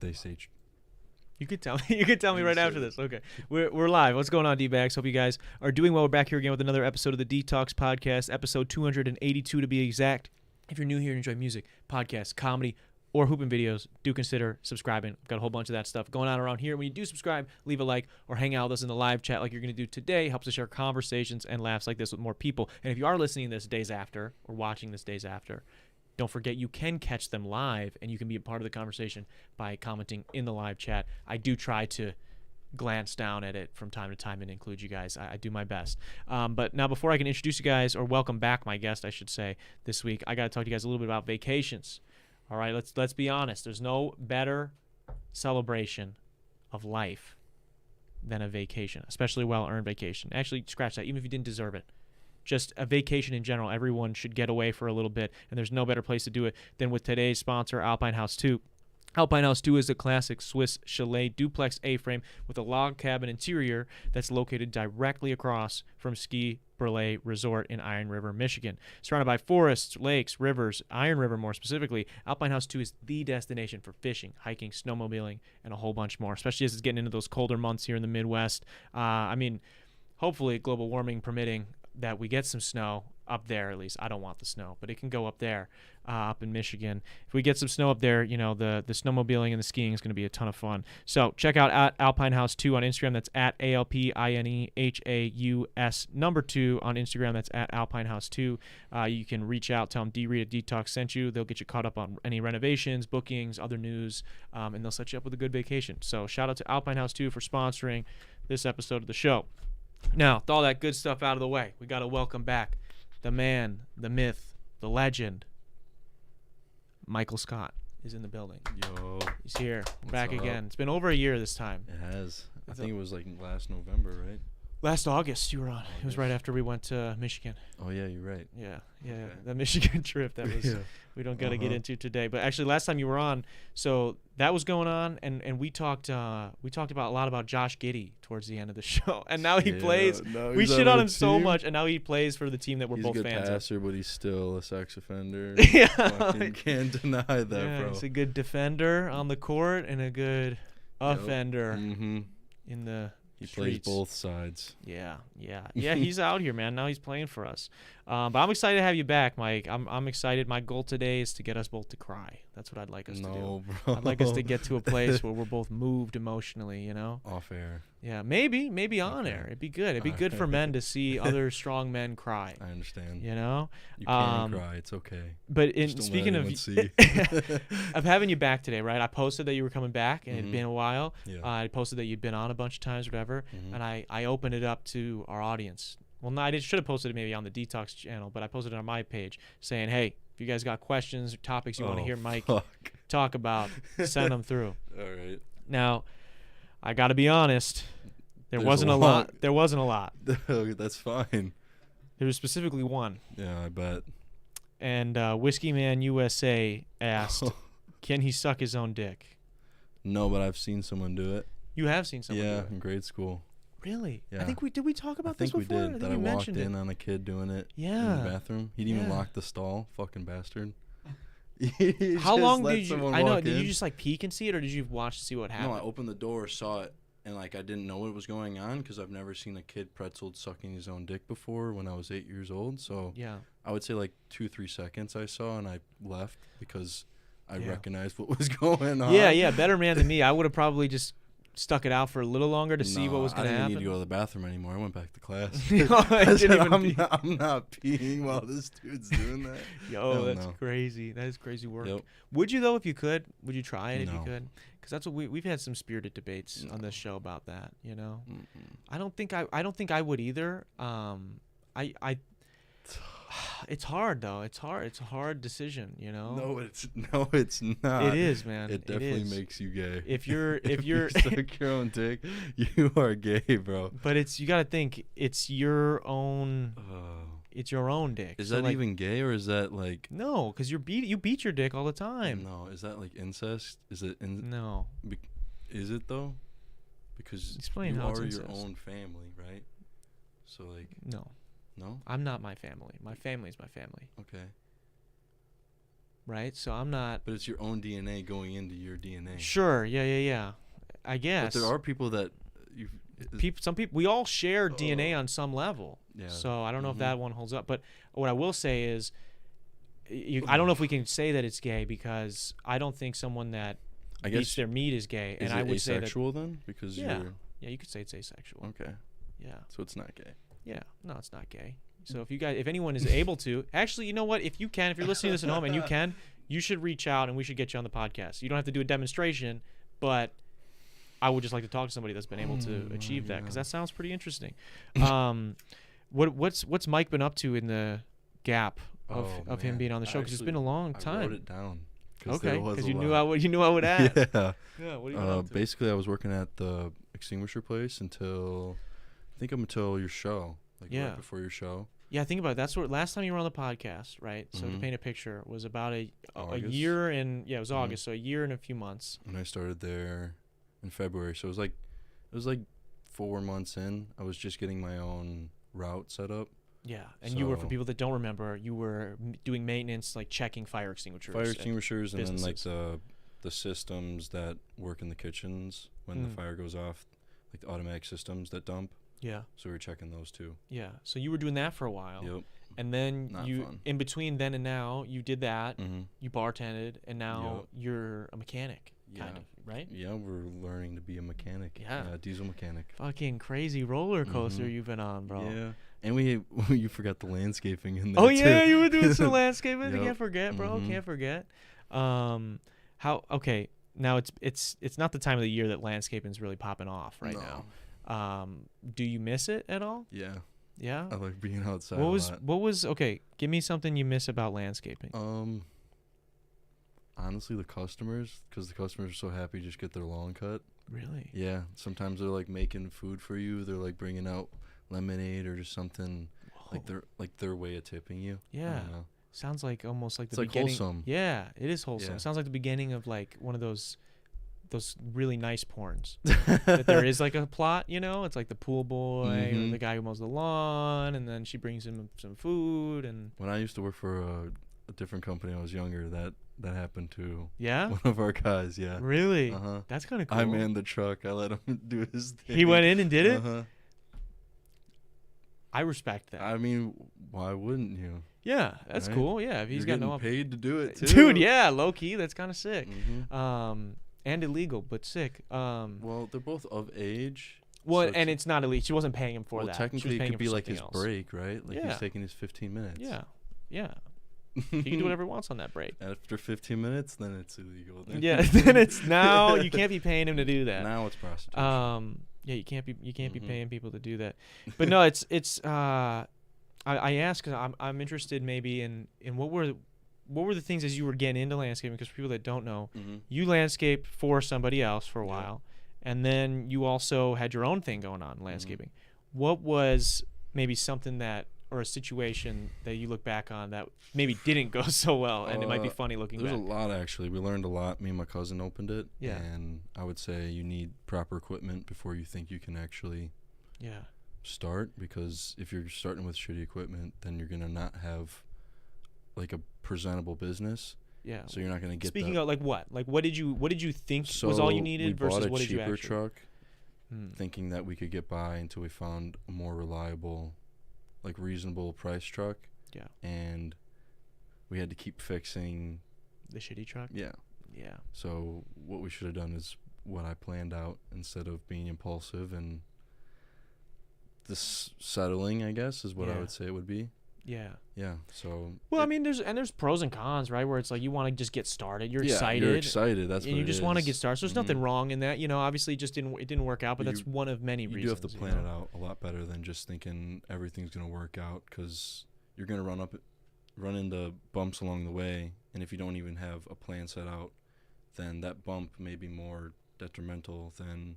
They say You could tell me. You could tell me right after this. Okay, we're live. What's going on, D-bags? Hope you guys are doing well. We're back here again with another episode of the Detox Podcast, episode 282 to be exact. If you're new here and enjoy music, podcasts, comedy, or hooping videos, do consider subscribing. We've got a whole bunch of that stuff going on around here. When you do subscribe, leave a like or hang out with us in the live chat like you're going to do today. Helps us share conversations and laughs like this with more people. And if you are listening this days after or watching this days after, don't forget you can catch them live and you can be a part of the conversation by commenting in the live chat. I do try to glance down at it from time to time and include you guys. I do my best. But now before I can introduce you guys, or welcome back my guest, I should say, this week, I got to talk to you guys a little bit about vacations. All right, let's be honest. There's no better celebration of life than a vacation, especially a well-earned vacation. Actually, scratch that, even if you didn't deserve it. Just a vacation in general. Everyone should get away for a little bit, and there's no better place to do it than with today's sponsor, Alpine House 2. Alpine House 2 is a classic Swiss chalet duplex A-frame with a log cabin interior that's located directly across from Ski Berlay Resort in Iron River, Michigan. Surrounded by forests, lakes, rivers, Iron River more specifically, Alpine House 2 is the destination for fishing, hiking, snowmobiling, and a whole bunch more, especially as it's getting into those colder months here in the Midwest. Hopefully global warming permitting, that we get some snow up there at least. I don't want the snow, but it can go up there, up in Michigan. If we get some snow up there, you know, the snowmobiling and the skiing is going to be a ton of fun. So check out at Alpine House 2 on Instagram. That's at ALPINEHAUS number 2 on Instagram. That's at Alpine House 2. You can reach out, tell them Rita Detox sent you. They'll get you caught up on any renovations, bookings, other news, and they'll set you up with a good vacation. So shout out to Alpine House 2 for sponsoring this episode of the show. Now, with all that good stuff out of the way, we got to welcome back the man, the myth, the legend. Mycole Scott is in the building. Yo. He's here. What's Back up? again. It's been over a year this time. It has. I think it was like last November, right? Last August you were on. It was right after we went to Michigan. Oh yeah, you're right. Yeah. Okay. The Michigan trip that was we don't got to get into today. But actually last time you were on, so that was going on, and we talked about a lot about Josh Giddey towards the end of the show. And now he plays. We shit on him so much, and now he plays for the team that we're both fans of. He's a good passer, but he's still a sex offender. Yeah. Can't deny that, bro. He's a good defender on the court and a good offender in the He streets. plays both sides. Yeah. He's out here, man. Now he's playing for us. But I'm excited to have you back, Mike. I'm excited. My goal today is to get us both to cry. That's what I'd like us to do. Bro. I'd like us to get to a place where we're both moved emotionally, you know? Off air. Yeah, maybe on air. It'd be good. It'd be good for men to see other strong men cry. I understand. You know? You can cry. It's okay. But Just speaking of of having you back today, right? I posted that you were coming back, and it'd been a while. Yeah. I posted that you'd been on a bunch of times, or whatever, and I opened it up to our audience. Well, no, I should have posted it maybe on the Detox channel, but I posted it on my page saying, hey, if you guys got questions or topics you want to hear Mike talk about, send them through. All right. Now, I got to be honest, there wasn't a lot. There wasn't a lot. That's fine. There was specifically one. Yeah, I bet. And Whiskey Man USA asked, can he suck his own dick? No, but I've seen someone do it. You have seen someone do it? Yeah, in grade school. Really? Yeah. I think did we talk about this before? I think we did. That I walked mentioned in on a kid doing it in Yeah. the bathroom. He didn't even lock the stall. Fucking bastard. How long did you? I know. Did in. you just like peek and see it, or did you watch to see what happened? No, I opened the door, saw it, and like I didn't know what was going on because I've never seen a kid pretzeled sucking his own dick before when I was 8 years old. So yeah, I would say like 2-3 seconds I saw, and I left because I recognized what was going on. Yeah. Better man than me. I would have probably just stuck it out for a little longer to see what was going to happen. I didn't need to go to the bathroom anymore. I went back to class. I'm not peeing while this dude's doing that. Yo, that's crazy. That is crazy work. Yep. Would you though, if you could? Would you try it if you No. could? Because that's what we've had some spirited debates on this show about that. You know, I don't think I would either. It's hard though. It's hard. It's a hard decision, you know. No, it's not. It is, man. It definitely makes you gay. If you're you suck your own dick, you are gay, bro. But you gotta think it's your own. It's your own dick. Is that like, even gay, or is that like? No, because you beat your dick all the time. No, is that like incest? Is it no? Is it though? Because explain you how it's are incest. your own family, right? So like. No. No? I'm not my family. My family's my family. Okay. right? So I'm not. But it's your own DNA going into your DNA. Sure. Yeah. I guess. But there are people that Some people, we all share DNA on some level. Yeah. So I don't know if that one holds up. But what I will say is, I don't know if we can say that it's gay, because I don't think someone that eats their meat is gay. Is and I would say that asexual then? Because yeah, you could say it's asexual. Okay. Yeah. So it's not gay. Yeah. No, it's not gay. So if anyone is able to, actually, you know what? If you're listening to this at home and you should reach out and we should get you on the podcast. You don't have to do a demonstration, but I would just like to talk to somebody that's been able to achieve that, because that sounds pretty interesting. What's Mike been up to in the gap of him being on the show? Because it's been a long time. I wrote it down. Okay, because you knew I would ask. Yeah. Yeah. What are you up to? Basically, I was working at the extinguisher place until your show, right before your show. Yeah, think about it. That's what last time you were on the podcast, right? So to paint a picture, was about a year and it was August, so a year and a few months. And I started there in February, so it was like 4 months in. I was just getting my own route set up. Yeah, and you were, for people that don't remember, you were doing maintenance, like checking fire extinguishers. And then like the systems that work in the kitchens when the fire goes off, like the automatic systems that dump. Yeah. So we were checking those too. Yeah. So you were doing that for a while. Yep. And then Not fun. in between then and now, you did that. You bartended, and now you're a mechanic, kind of, right? Yeah, we're learning to be a mechanic. Yeah. Diesel mechanic. Fucking crazy roller coaster you've been on, bro. Yeah. And you forgot the landscaping in there. Oh yeah, too. you were doing some landscaping. Yep. Can't forget, bro. Can't forget. Okay, now it's not the time of the year that landscaping's really popping off right now. Do you miss it at all? Yeah. Yeah. I like being outside. What was okay, give me something you miss about landscaping. Honestly, the customers, because the customers are so happy to just get their lawn cut. Really? Yeah. Sometimes they're like making food for you. They're like bringing out lemonade or just something. Whoa. like their way of tipping you. Yeah. I don't know. Sounds like almost like It's the like beginning. wholesome. Yeah, it is wholesome. Yeah. It sounds like the beginning of like one of those really nice porns. That there is like a plot, it's like the pool boy or the guy who mows the lawn, and then she brings him some food. And when I used to work for a different company, I was younger. That happened to one of our guys. Yeah. Really? Uh-huh. That's kind of cool. I manned the truck. I let him do his thing. He went in and did it. Uh-huh. I respect that. I mean, why wouldn't you? Yeah, that's cool. Yeah, if he's You're got no paid to do it too, dude. Yeah, low key. That's kind of sick. And illegal, but sick. Well, they're both of age. Well, so and it's not illegal. She wasn't paying him for that. Technically, it could be like his else. break, right? Like he's taking his 15 minutes. Yeah. He can do whatever he wants on that break. After 15 minutes, then it's illegal. Yeah, then it's now you can't be paying him to do that. Now it's prostitution. Yeah, you can't be paying people to do that. But no, it's I ask because I'm interested maybe in what were the things as you were getting into landscaping, because for people that don't know, you landscaped for somebody else for a while, and then you also had your own thing going on in landscaping. What was maybe something that, or a situation that you look back on that maybe didn't go so well, and it might be funny looking back? There's a lot, actually. We learned a lot. Me and my cousin opened it. Yeah. And I would say you need proper equipment before you think you can actually start, because if you're starting with shitty equipment, then you're going to not have like a presentable business. Yeah. So you're not going to get Speaking of, like what? Like what did you think was all you needed versus what did you actually? We bought a cheaper truck thinking that we could get by until we found a more reliable, like reasonable price truck. Yeah. And we had to keep fixing the shitty truck. Yeah. Yeah. So what we should have done is what I planned out, instead of being impulsive and this settling, I guess, is what I would say it would be. Yeah. Yeah. So. Well, I mean, there's pros and cons, right? Where it's like you want to just get started. You're excited. You're excited. That's what you it just is. want to get started. So there's nothing wrong in that. Obviously, it didn't work out, but that's one of many reasons. You do have to plan it out a lot better than just thinking everything's gonna work out, because you're gonna run into bumps along the way, and if you don't even have a plan set out, then that bump may be more detrimental than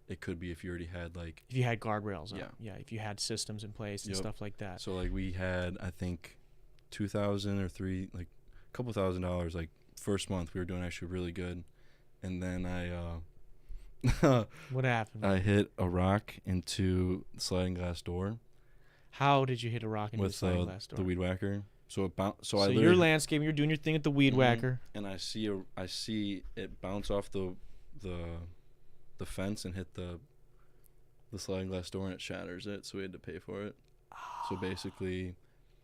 it could be if you already had if you had guardrails up. Yeah, if you had systems in place and stuff like that. So like we had, I think, $2,000 or $3,000, like a couple $1,000s. Like first month we were doing actually really good, and then what happened? I hit a rock into the sliding glass door. How did you hit a rock into the sliding glass door? The weed whacker. So you're landscaping, you're doing your thing at the weed whacker, and I see it bounce off the fence and hit the sliding glass door, and it shatters it. So we had to pay for it. So basically,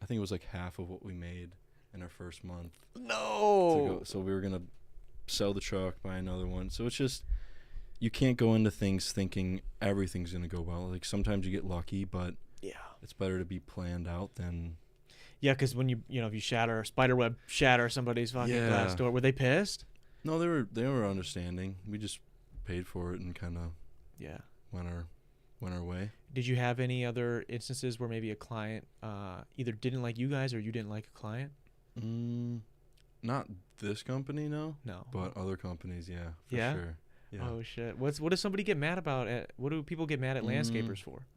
I think it was like half of what we made in our first month. No. So we were gonna sell the truck, buy another one. So it's just, you can't go into things thinking everything's gonna go well. Like sometimes you get lucky, but it's better to be planned out than. Yeah, because when you if you spiderweb shatter somebody's fucking glass door, were they pissed? No, they were understanding. We just paid for it and kind of went our way. Did you have any other instances where maybe a client either didn't like you guys or you didn't like a client? Not this company, no. No. But other companies, for sure. Yeah. Oh shit! What does somebody get mad about? What do people get mad at landscapers for?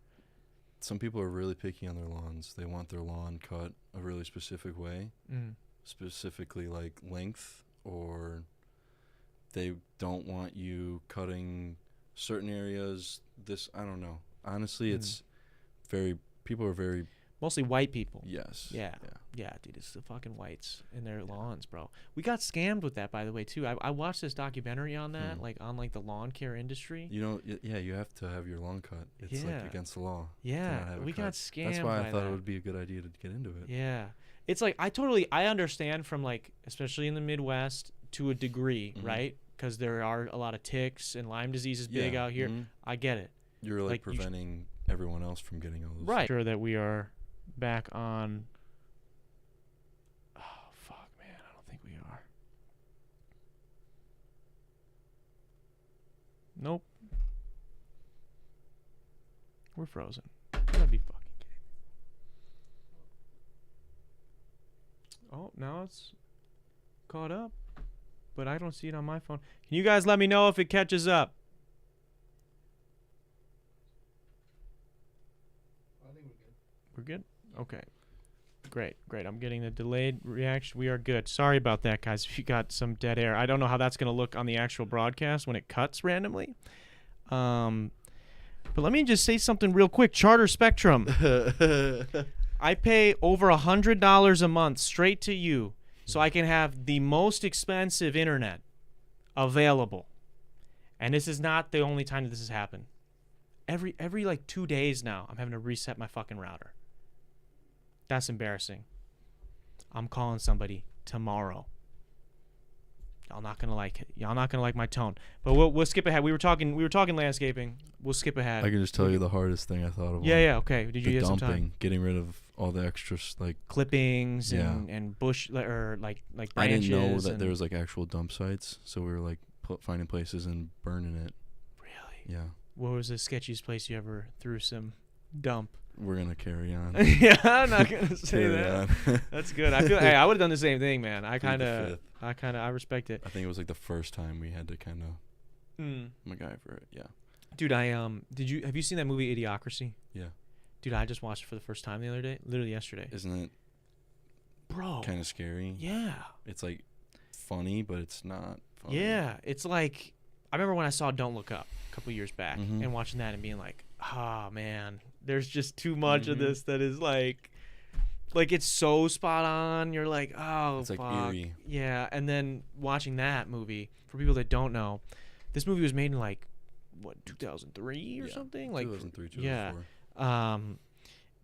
Some people are really picky on their lawns. They want their lawn cut a really specific way, specifically like length, or they don't want you cutting certain areas. I don't know. Honestly, it's people are very. Mostly white people. Yes. Yeah, dude, it's the fucking whites in their lawns, bro. We got scammed with that, by the way, too. I watched this documentary on that, on the lawn care industry. You have to have your lawn cut. It's like against the law. Yeah, we got scammed. That's why I thought it would be a good idea to get into it. Yeah, it's like I understand from like, especially in the Midwest to a degree, right? Because there are a lot of ticks and Lyme disease is big out here. I get it. You're like preventing everyone else from getting all those. Right. Sure that we are back on. Oh fuck, man! I don't think we are. Nope. We're frozen. You gotta be fucking kidding me. Oh, now it's caught up, but I don't see it on my phone. Can you guys let me know if it catches up? I think we're good. We're good? Okay. Great. I'm getting the delayed reaction. We are good. Sorry about that, guys, if you got some dead air. I don't know how that's going to look on the actual broadcast when it cuts randomly. But let me just say something real quick. Charter Spectrum. I pay over $100 a month straight to you so I can have the most expensive internet available. And this is not the only time that this has happened. Every like 2 days now, I'm having to reset my fucking router. That's embarrassing. I'm calling somebody tomorrow. Y'all not gonna like it. Y'all not gonna like my tone. But we'll skip ahead. We were talking landscaping. We'll skip ahead. I can just tell you the hardest thing I thought of. Yeah. Okay. Did you get some time? Getting rid of all the extras like clippings and bush or like branches. I didn't know that there was like actual dump sites, so we were like finding places and burning it. Really? Yeah. What was the sketchiest place you ever threw some dump? We're gonna carry on. Yeah, I'm not gonna say that. That's good. I feel. Hey, I would have done the same thing, man. I respect it. I think it was like the first time we had to kind of MacGyver it. Yeah. Dude, have you seen that movie Idiocracy? Yeah. Dude, I just watched it for the first time the other day, literally yesterday. Isn't it? Bro. Kind of scary. Yeah. It's like funny, but it's not funny. Yeah, it's like I remember when I saw Don't Look Up a couple years back and watching that and being like, oh man, there's just too much of this that is like it's so spot on. You're like, oh, it's fuck. Like eerie. Yeah, and then watching that movie, for people that don't know, this movie was made in like what 2003 or something, like 2003, 2004.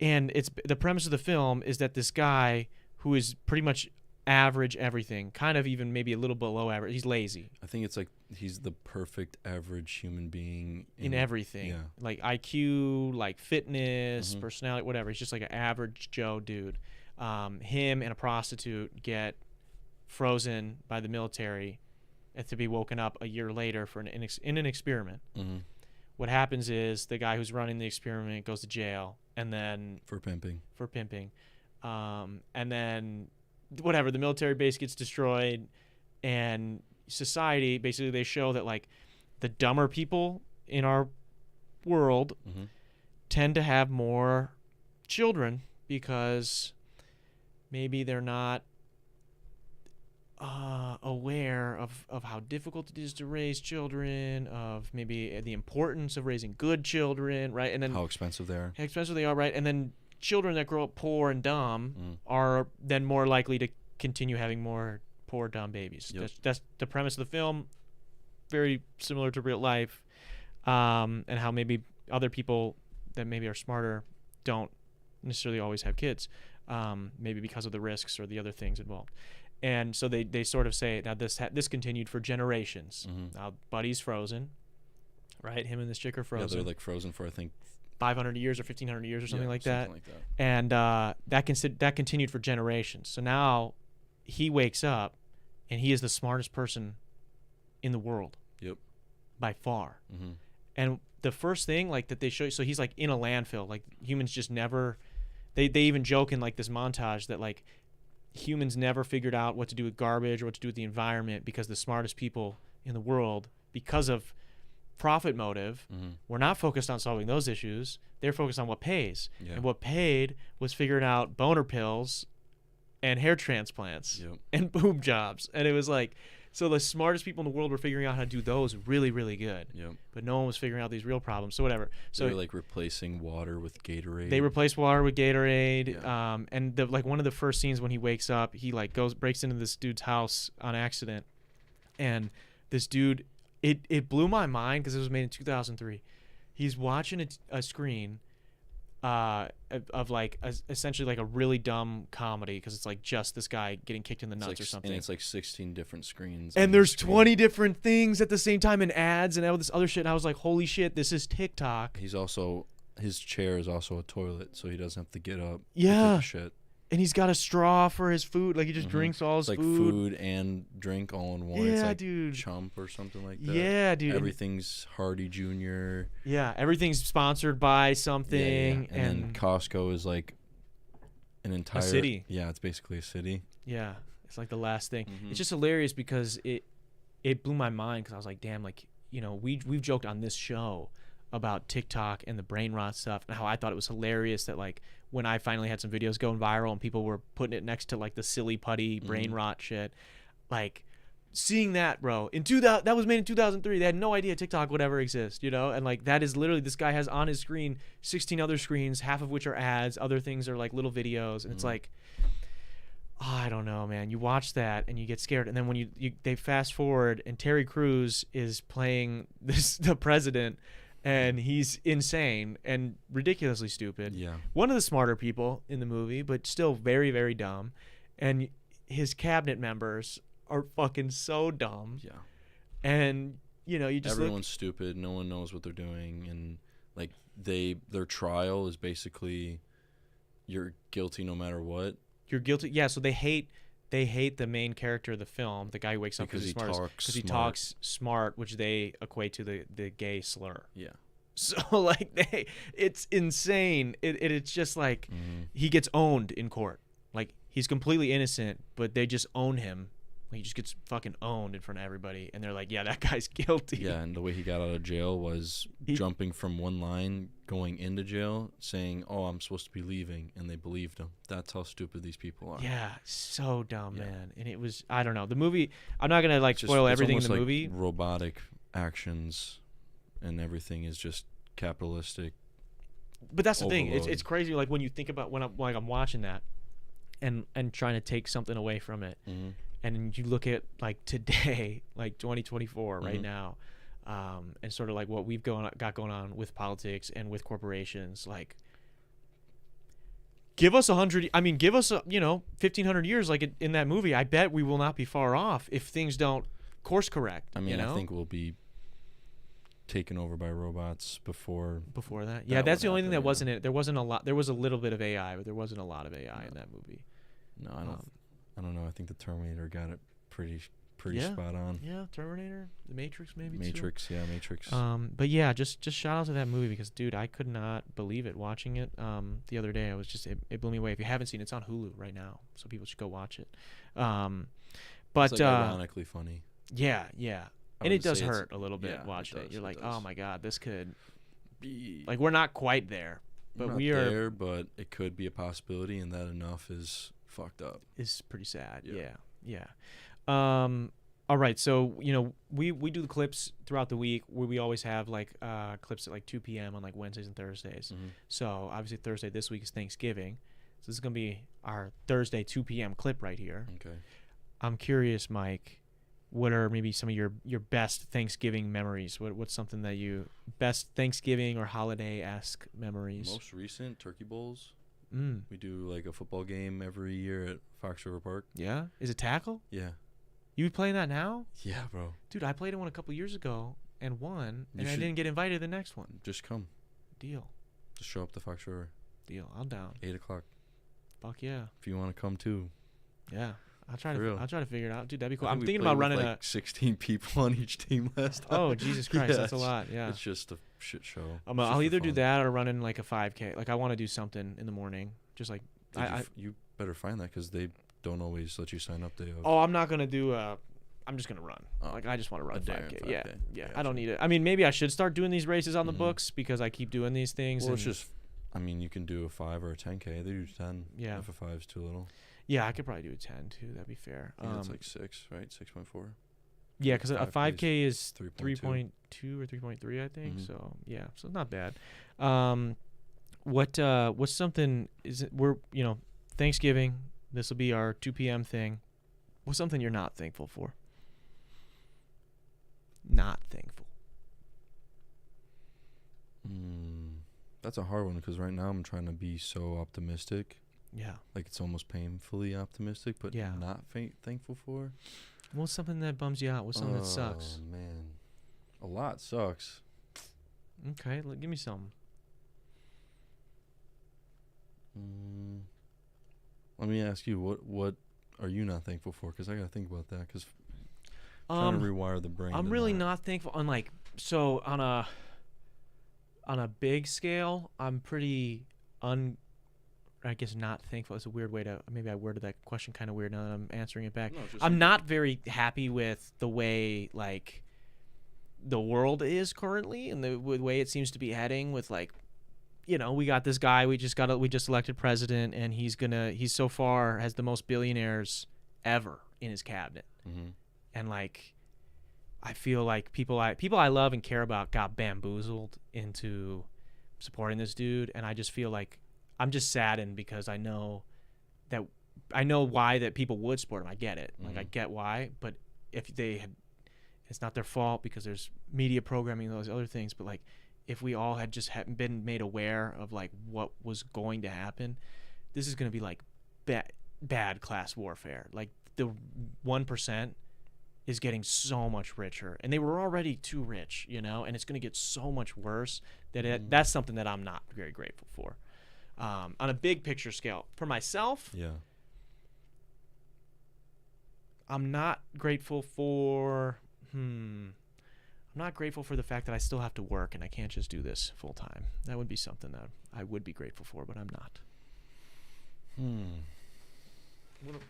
And it's the premise of the film is that this guy who is pretty much average everything, kind of even maybe a little below average. He's lazy. I think it's like he's the perfect average human being in everything. Yeah. Like IQ, like fitness, personality, whatever. He's just like an average Joe dude. Him and a prostitute get frozen by the military to be woken up a year later for in an experiment. What happens is the guy who's running the experiment goes to jail, and then for pimping. And then whatever, the military base gets destroyed, and society, basically they show that like the dumber people in our world tend to have more children because maybe they're not aware of how difficult it is to raise children, of maybe the importance of raising good children, right? And then how expensive they are. Right? And then children that grow up poor and dumb are then more likely to continue having more poor, dumb babies. Yep. That's the premise of the film. Very similar to real life, and how maybe other people that maybe are smarter don't necessarily always have kids, maybe because of the risks or the other things involved. And so they sort of say, now this continued for generations. Now Buddy's frozen, right? Him and this chick are frozen. Yeah, they're like frozen for, I think, 500 years or 1500 years or something like that. Something like that. And that continued for generations. So now he wakes up and he is the smartest person in the world. Yep. By far. And the first thing like that they show you, so he's like in a landfill. Like humans just never, they even joke in like this montage that like humans never figured out what to do with garbage or what to do with the environment because the smartest people in the world, because of profit motive, were not focused on solving those issues. They're focused on what pays. And what paid was figuring out boner pills and hair transplants and boob jobs. And it was like, so the smartest people in the world were figuring out how to do those really, really good. But no one was figuring out these real problems. So whatever. So they were like replacing water with Gatorade. They replaced water with Gatorade. And the like one of the first scenes when he wakes up, he like breaks into this dude's house on accident. And this dude, it blew my mind because it was made in 2003. He's watching a screen of like essentially like a really dumb comedy because it's like just this guy getting kicked in the nuts or something. And it's like 16 different screens. And there's 20 different things at the same time and ads and all this other shit. And I was like, holy shit, this is TikTok. His chair is also a toilet, so he doesn't have to get up. Yeah. To take a shit. And he's got a straw for his food. Like he just drinks all his like food. Food and drink all in one. Yeah, it's like dude. Chump or something like that. Yeah, dude. Everything's Hardy Jr. Yeah, everything's sponsored by something. Yeah. And then Costco is like an entire city. Yeah, it's basically a city. Yeah, it's like the last thing. It's just hilarious because it blew my mind because I was like, damn, like, you know, we've joked on this show about TikTok and the brain rot stuff and how I thought it was hilarious that like when I finally had some videos going viral and people were putting it next to like the silly putty brain rot shit, like seeing that, bro, that was made in 2003. They had no idea TikTok would ever exist, you know? And like that is literally, this guy has on his screen 16 other screens, half of which are ads, other things are like little videos, and it's like, oh, I don't know, man. You watch that and you get scared, and then when they fast forward and Terry Crews is playing the president, and he's insane and ridiculously stupid. Yeah. One of the smarter people in the movie, but still very, very dumb. And his cabinet members are fucking so dumb. Yeah. And, you know, you just everyone's stupid. No one knows what they're doing. And, like, their trial is basically you're guilty no matter what. You're guilty. Yeah, so they hate the main character of the film, the guy who wakes up because he talks smart, which they equate to the gay slur. Yeah. So like it's insane. It's just like he gets owned in court. Like he's completely innocent, but they just own him. Like, he just gets fucking owned in front of everybody, and they're like, yeah, that guy's guilty. Yeah, and the way he got out of jail was jumping from one line, going into jail, saying, oh, I'm supposed to be leaving, and they believed him. That's how stupid these people are. Yeah, so dumb, man. And it was, I don't know. The movie, I'm not going to, like, spoil everything in the movie. Robotic actions, and everything is just capitalistic. But that's the thing. It's crazy, like, when you think about, when I'm watching that, and trying to take something away from it. Mm-hmm. And you look at like today, like 2024 right now, and sort of like what we've got going on with politics and with corporations. Like, give us 1,500 years like in that movie. I bet we will not be far off if things don't course correct. I mean, I think we'll be taken over by robots before that. Yeah, that's the only thing that wasn't it. There wasn't a lot. There was a little bit of AI, but there wasn't a lot of AI in that movie. No, I don't know. I think the Terminator got it pretty spot on. Yeah, Terminator, The Matrix, maybe. Matrix. But yeah, just shout out to that movie because, dude, I could not believe it watching it the other day. I was just it blew me away. If you haven't seen it, it's on Hulu right now, so people should go watch it. But it's like ironically funny. Yeah, and it does hurt a little bit watching it. You're like, oh my god, this could be like we're not quite there, but we are there, but it could be a possibility, and that enough is fucked up. Is pretty sad. Yeah. All right, so we do the clips throughout the week where we always have like clips at like 2 p.m. on like Wednesdays and Thursdays. Mm-hmm. So obviously Thursday this week is Thanksgiving, so this is gonna be our Thursday 2 p.m. clip right here. Okay. I'm curious, Mike, what are maybe some of your best Thanksgiving memories? What's something that you best Thanksgiving or holiday-esque memories? Most recent turkey bowls. Mm. We do like a football game every year at Fox River Park. Yeah, is it tackle? Yeah. You playing that now? Yeah, bro. Dude, I played in one a couple years ago and won, You and I should- didn't get invited to the next one. Just come. Deal. Just show up to Fox River. Deal. I'm down. 8:00. Fuck yeah. If you want to come too. Yeah. I'll try For real. to figure it out. Dude, that'd be cool. I I'm think we thinking played about with, running like 16 people on each team last time. Oh, Jesus Christ. Yeah, That's a lot. Yeah. It's just a shit show. I'll either do that or running like a 5K. Like I want to do something in the morning. Just like You better find that because they don't always let you sign up day of. Oh, I'm not going to do I'm just going to run. Oh. Like I just want to run A 5K. damn 5K. Yeah. Gotcha. I don't need it. I mean, maybe I should start doing these races on the Mhm. books because I keep doing these things. Well, and it's just, I mean, you can do a 5 or a 10K. They do 10. Yeah. If a 5 is too little. yeah, I could probably do a 10 too. That'd be fair. I think it's like 6, right? 6.4. Yeah, because a 5K 5K is 3.2. 3.2 or 3.3, I think. Mhm. So yeah, so not bad. What's something is it? We're Thanksgiving. This will be our 2 p.m. thing. What's something you're not thankful for? Not thankful. That's a hard one because right now I'm trying to be so optimistic. Yeah. Like it's almost painfully optimistic, but Yeah. not thankful for. What's something that bums you out? What's something that sucks? Oh, man. A lot sucks. Okay, give me some. Let me ask you, what are you not thankful for? Because I got to think about that because trying to rewire the brain. I'm really not thankful on on a big scale. I'm pretty I guess not thankful. It's a weird way to maybe I worded that question kind of weird now that I'm answering it back. No, just I'm not very happy with the way like the world is currently and the way it seems to be heading with like we got this guy we just elected president and he's so far has the most billionaires ever in his cabinet. Mm-hmm. And like I feel like people I love and care about got bamboozled into supporting this dude, and I just feel like I'm just saddened because I know why that people would support him. I get it. Like I get why, but if they had, it's not their fault because there's media programming and those other things, but like if we all had just been made aware of like what was going to happen, this is going to be like bad class warfare. Like the 1% is getting so much richer, and they were already too rich, and it's going to get so much worse that that's something that I'm not very grateful for. On a big picture scale, for myself, Yeah. I'm not grateful for. I'm not grateful for the fact that I still have to work and I can't just do this full time. That would be something that I would be grateful for, but I'm not.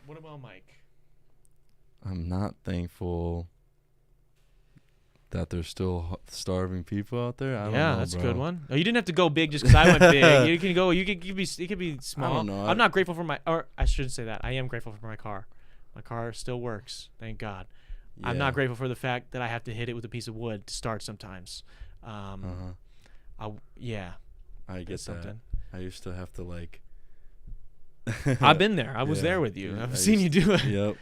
What about Mike? I'm not thankful that there's still starving people out there. I don't know, that's bro. a good one. No, you didn't have to go big just because I went big. You can go. It could be small. I don't know. I'm not grateful for or I shouldn't say that. I am grateful for my car. My car still works. Thank God. Yeah. I'm not grateful for the fact that I have to hit it with a piece of wood to start sometimes. I get That's that. something. I used to have to like. I've been there. I was there with you. I've seen you do it. Yep.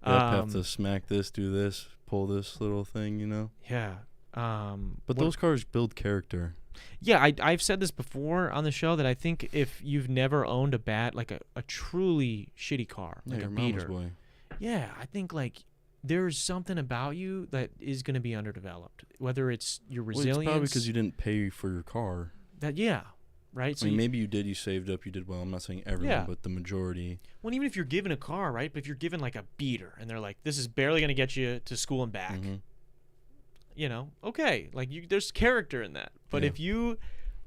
Have to smack this, do this, pull this little thing, Yeah. But those cars build character. Yeah, I've said this before on the show that I think if you've never owned a truly shitty car, Yeah, like your a mama's beater, boy. yeah, I think like there's something about you that is going to be underdeveloped. Whether it's your resilience, Well, it's probably because you didn't pay for your car. Right. I mean, maybe you did. You saved up. You did well. I'm not saying everyone, but the majority. Well, even if you're given a car, right? But if you're given like a beater, and they're like, "This is barely going to get you to school and back," okay, like there's character in that. But if you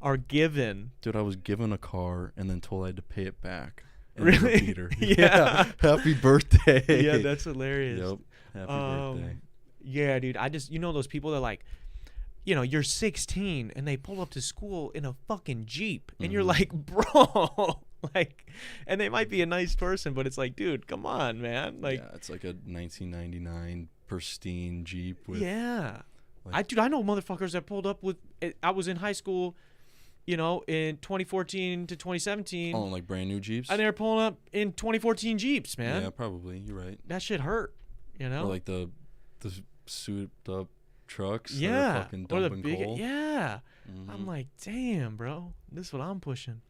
are given, dude, I was given a car and then told I had to pay it back. Really? Beater. Yeah. Happy birthday. Yeah, that's hilarious. Yep. Happy birthday. Yeah, dude. I just those people that like. You're 16 and they pull up to school in a fucking Jeep and you're like, bro, like, and they might be a nice person, but it's like, dude, come on, man. Like, yeah, it's like a 1999 pristine Jeep with. Yeah. Like, I know motherfuckers that pulled up with. I was in high school, in 2014 to 2017. oh, like brand new Jeeps. And they were pulling up in 2014 Jeeps, man. Yeah, probably. You're right. That shit hurt. Or like the souped up trucks. That Yeah. are fucking Or the dumping big. coal. Yeah. Mhm. I'm like, damn, bro. This is what I'm pushing.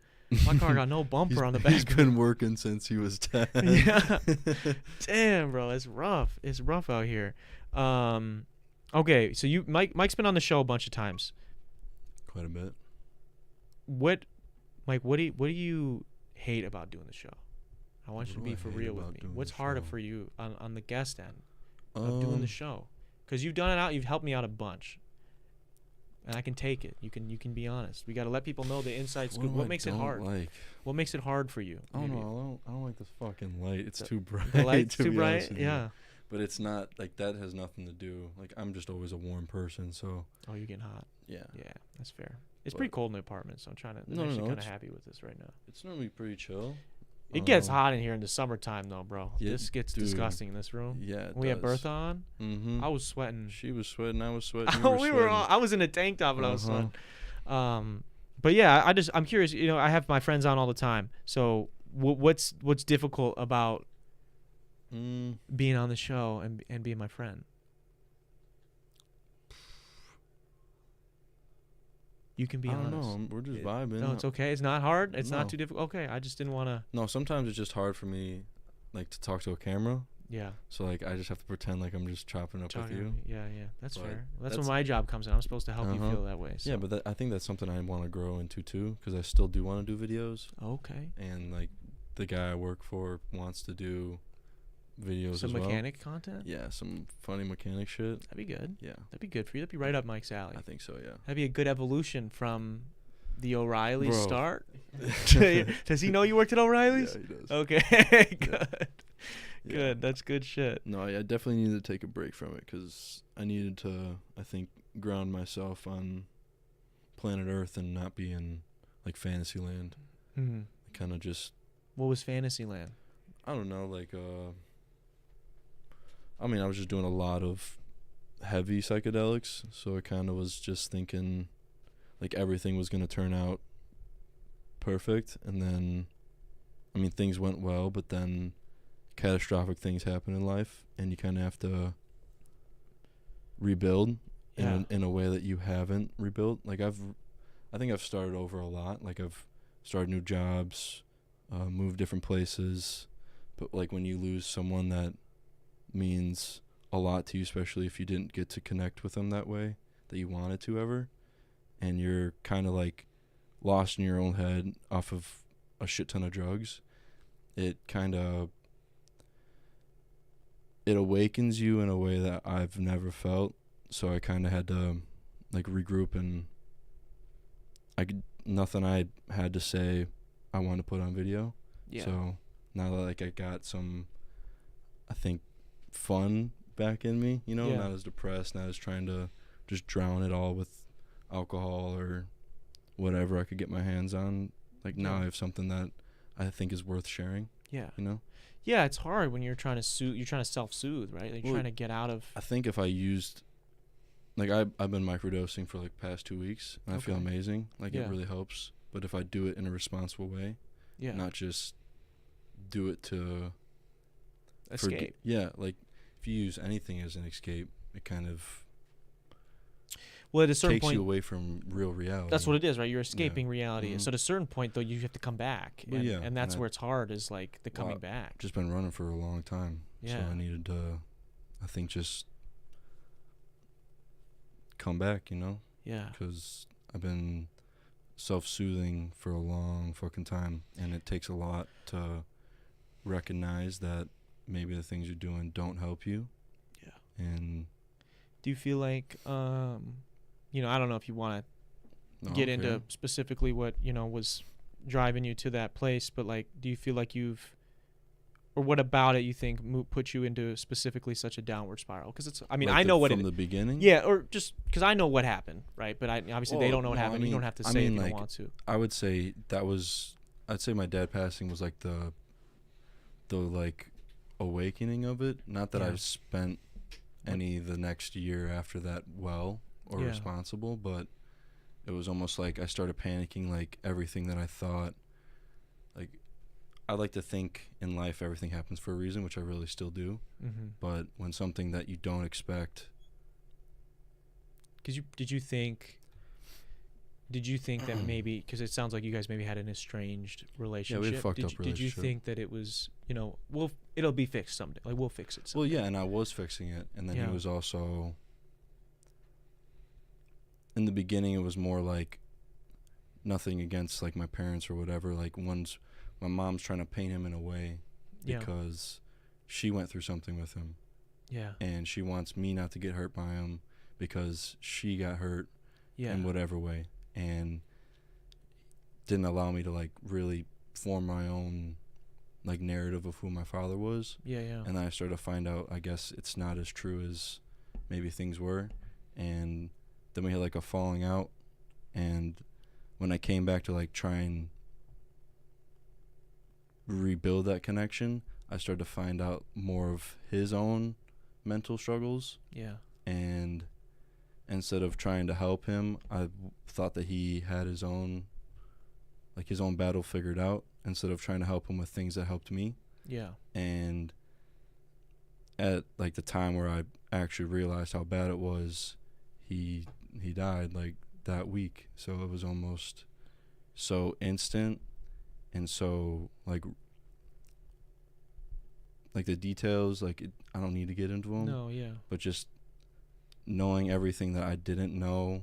My car got no bumper on the back. He's been working since he was 10. Yeah. Damn, bro. It's rough. It's rough out here. Okay, so Mike's been on the show a bunch of times. Quite a bit. Mike, what do you hate about doing the show? I want you to What do be I for hate real with about me. doing What's the harder show? for you on the guest end of doing the show? Because you've done it out. You've helped me out a bunch, and I can take it. You can be honest. We got to let people know the inside scoop. What makes it hard? Like, What makes it hard for you? I don't maybe? know. I don't like this fucking light. It's too bright. The light's to too be honest bright. with you. Yeah. But it's not like that has nothing to do. Like I'm just always a warm person, so Oh, you're getting hot. yeah. Yeah, that's fair. It's But- pretty cold in the apartment, so I'm trying to. I'm No, actually kind of it's- happy with this right now. It's normally pretty chill. It gets hot in here in the summertime, though, bro. Yeah, This gets dude. disgusting in this room. Yeah. When we had Bertha on, Mm-hmm. I was sweating. She was sweating. I was sweating. You Oh, were we sweating. were all, I was in a tank top and I was Uh-huh. sweating. But yeah, I'm curious. I have my friends on all the time. So what's difficult about being on the show and being my friend? You can be I don't honest. know. We're just vibing. No, it's okay. It's not hard. It's No. not too difficult. Okay, I just didn't want to. No, sometimes it's just hard for me, like to talk to a camera. Yeah. So like I just have to pretend like I'm just chopping up with you. Yeah, that's But fair. That's that's- when my job comes in. I'm supposed to help you Uh-huh. feel that way. So. Yeah, but I think that's something I want to grow into too, because I still do want to do videos, Okay. and like the guy I work for wants to do videos Some as well. mechanic content. Yeah, some funny mechanic shit. That'd be good. Yeah, That'd be good for you. That'd be right up Mike's alley. I think so. Yeah. That'd be a good evolution from the O'Reilly Bro. start. Does he know you worked at O'Reilly's? Yeah, he does. Okay, good. Yeah. Good. That's good shit. No, I definitely needed to take a break from it because I needed to, I think, ground myself on planet Earth and not be in like Fantasyland. Mm-hmm. Kind of just, What was Fantasyland? I don't know, like I mean, I was just doing a lot of heavy psychedelics, so I kind of was just thinking like everything was going to turn out perfect, and then I mean, things went well, but then catastrophic things happen in life, and you kind of have to rebuild Yeah. in a way that you haven't rebuilt. Like I think I've started over a lot. Like I've started new jobs, moved different places, but like when you lose someone that means a lot to you, especially if you didn't get to connect with them that way that you wanted to ever, and you're kind of like lost in your own head off of a shit ton of drugs, it awakens you in a way that I've never felt. So I kind of had to like regroup, and nothing I had to say I wanted to put on video. Yeah. So now that like I got some, I think, fun back in me, Yeah. not as depressed, not as trying to just drown it all with alcohol or whatever I could get my hands on. Like now Yeah. I have something that I think is worth sharing, Yeah. Yeah, it's hard when you're trying to you're trying to self-soothe, right? Like you're Well, trying to get out of. I think if I used, like I've been microdosing for like past 2 weeks, and I feel Okay. amazing. Like Yeah. it really helps. But if I do it in a responsible way, Yeah. not just do it to Escape. like if you use anything as an escape, it kind of Well, at a certain takes point, you away from real reality. that's what it is, right? You're escaping reality. Mhm. So at a certain point, though, you have to come back, Well, and, yeah, and that's and where it's hard. Is like the coming Well, back. Just been running for a long time, so Yeah. I needed to, I think, just come back, Yeah. because I've been self-soothing for a long fucking time, and it takes a lot to recognize that maybe the things you're doing don't help you. Yeah. And Do you feel like, I don't know if you want to get into okay. specifically what was driving you to that place, but like, do you feel like or what about it you think put you into specifically such a downward spiral? Because it's, I mean, Like I know what from it. the beginning. Yeah, or just because I know what happened, right? But obviously they Well, don't know what no, I happened. You mean- don't have to I say if mean, you like, don't want to. I would say I'd say my dad passing was like the like awakening of it. Not that Yeah. I've spent any the next year after that well or Yeah. responsible, but it was almost like I started panicking, like everything that I thought, like I like to think in life everything happens for a reason, which I really still do. Mm-hmm. But when something that you don't expect, Did you think that maybe, because it sounds like you guys maybe had an estranged relationship. we had a fucked up Did you relationship. think that it was, it'll be fixed someday? Like, we'll fix it someday. well, yeah, and I was fixing it, and then Yeah. he was also. In the beginning, it was more like nothing against like my parents or whatever. Like my mom's trying to paint him in a way Yeah. because she went through something with him, Yeah. and she wants me not to get hurt by him because she got hurt Yeah. in whatever way, and didn't allow me to like really form my own like narrative of who my father was. Yeah. Yeah. And then I started to find out, I guess it's not as true as maybe things were. And then we had like a falling out. And when I came back to like try and rebuild that connection, I started to find out more of his own mental struggles. Yeah. And instead of trying to help him, I thought that he had his own battle figured out, instead of trying to help him with things that helped me. Yeah. And at like the time where I actually realized how bad it was, he died like that week. So it was almost so instant, and so like the details, like I don't need to get into them. No. Yeah. But just knowing everything that I didn't know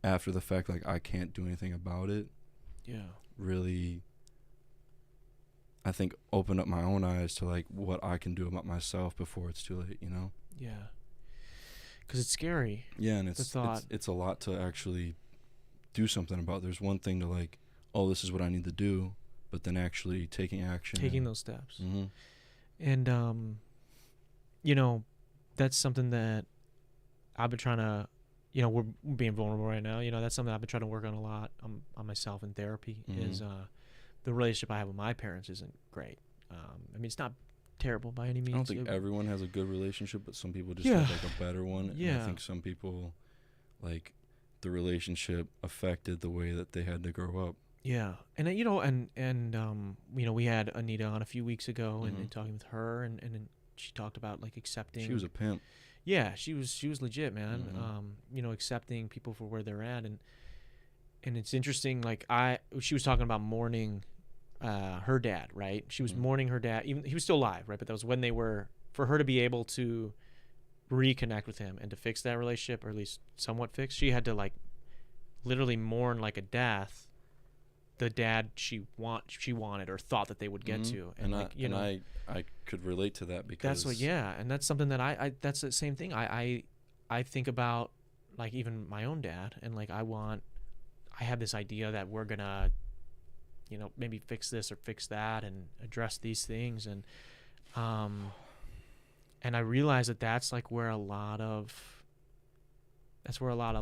after the fact, like I can't do anything about it, Yeah. really, I think, opened up my own eyes to like what I can do about myself before it's too late, you know? Yeah. Because it's scary. Yeah, and The thought. it's a lot to actually do something about. There's one thing to like, oh, this is what I need to do, but then actually taking action. Taking those steps. Mm-hmm. And, that's something that I've been trying to, we're being vulnerable right now. That's something I've been trying to work on a lot on myself in therapy. Mhm. Is the relationship I have with my parents isn't great. I mean, it's not terrible by any means. I don't think everyone has a good relationship, but some people just Yeah. have like a better one. And Yeah. I think some people, like, the relationship affected the way that they had to grow up. Yeah, and we had Anita on a few weeks ago, Mhm. and talking with her, and she talked about like accepting. She was a pimp. Yeah, she was legit, man. Mhm. Accepting people for where they're at, and it's interesting. Like she was talking about mourning her dad, right? She was Mhm. mourning her dad, even he was still alive, right? But that was when they were, for her to be able to reconnect with him and to fix that relationship, or at least somewhat fix. She had to like literally mourn like a death the dad she wanted or thought that they would get Mhm. to, And like, I could relate to that because that's what, and that's something that I that's the same thing. I think about like even my own dad, and like I have this idea that we're gonna maybe fix this or fix that and address these things, and I realize that that's where a lot of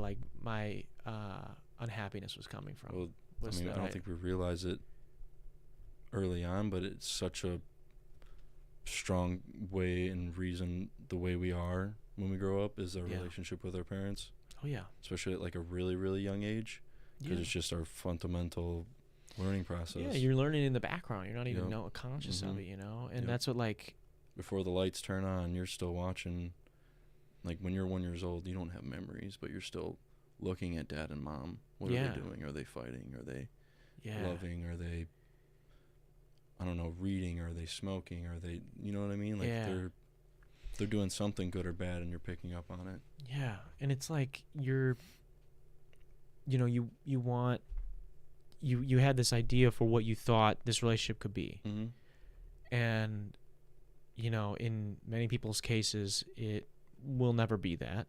like my unhappiness was coming from. Well, I was mean, I that don't think we realize it early on, but it's such a strong way and reason the way we are when we grow up is our Yeah. relationship with our parents, Oh yeah, especially at like a really, really young age, because yeah. it's just our fundamental learning process. Yeah, you're learning in the background. You're not even Yep. conscious of Mhm. it, and Yep. that's what like. Before the lights turn on, you're still watching. Like when you're 1 year old, you don't have memories, but you're still looking at dad and mom. What are Yeah. they doing? Are they fighting? Are they Yeah. loving? Are they, I don't know, reading? Are they smoking? Are they, you know what I mean? Like Yeah. they're doing something good or bad, and you're picking up on it. Yeah, and it's like you want you had this idea for what you thought this relationship could be, Mm-hmm. and in many people's cases it will never be that,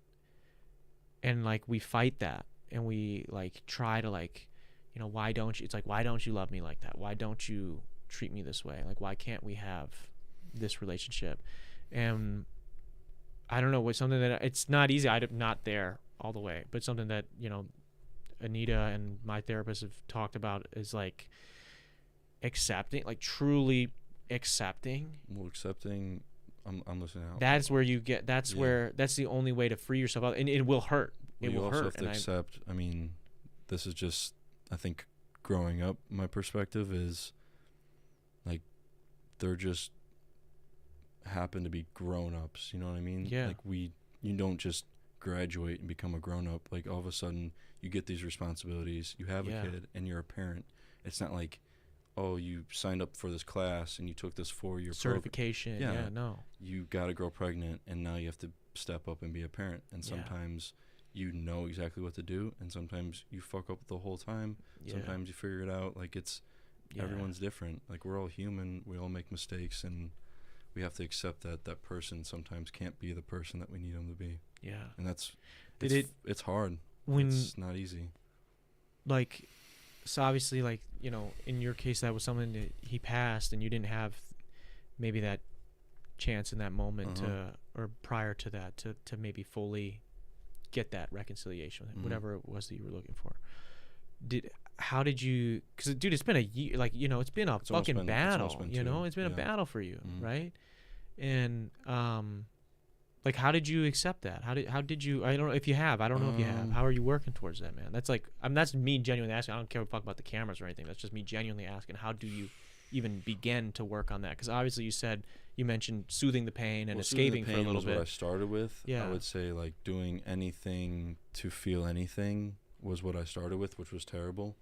and like we fight that, and we like try to like why don't you, it's like, why don't you love me like that, why don't you treat me this way, like why can't we have this relationship? And I don't know, what's something that it's not easy. I'm not there all the way, but something that Anita and my therapist have talked about is like accepting, like truly accepting. Well, accepting I'm listening out. That's where you get. That's where. That's the only way to free yourself out, and it will hurt. It will you also hurt. have to accept. I mean, this is just. I think growing up, my perspective is like they're just happen to be grown ups. You know what I mean? Yeah. Like you don't just graduate and become a grown up. Like all of a sudden you get these responsibilities. You have a kid and you're a parent. It's not like, oh, you signed up for this class and you took this 4-year certification. Yeah, no. You got to grow pregnant and now you have to step up and be a parent. And sometimes you know exactly what to do, and sometimes you fuck up the whole time. Sometimes you figure it out. Like everyone's different. Like we're all human. We all make mistakes, and we have to accept that that person sometimes can't be the person that we need them to be. Yeah. And it's hard. It's not easy. Like, so obviously, like, you know, in your case, that was something that he passed, and you didn't have maybe that chance in that moment or prior to that to maybe fully get that reconciliation with him, whatever it was that you were looking for. How did you, because dude, it's been a year, like, you know, it's been a fucking battle, you know, it's been a battle for you, right? And like, how did you accept that? How did you, I don't know if you have, how are you working towards that, man? That's like, that's me genuinely asking. I don't care fuck about the cameras or anything. That's just me genuinely asking, how do you even begin to work on that? Because obviously you mentioned soothing the pain and escaping for a little bit. What I started with. Yeah. I would say like doing anything to feel anything was what I started with, which was terrible.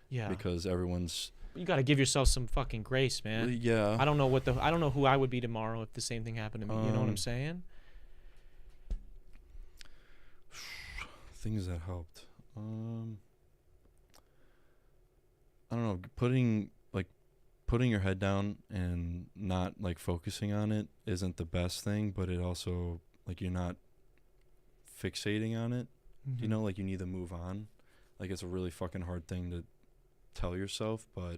Yeah. Because you got to give yourself some fucking grace, man. Yeah. I don't know who I would be tomorrow if the same thing happened to me. You know what I'm saying? Things that helped. I don't know, putting your head down and not like focusing on it isn't the best thing, but it also, like, you're not fixating on it. You know, like, you need to move on. Like, it's a really fucking hard thing to tell yourself, but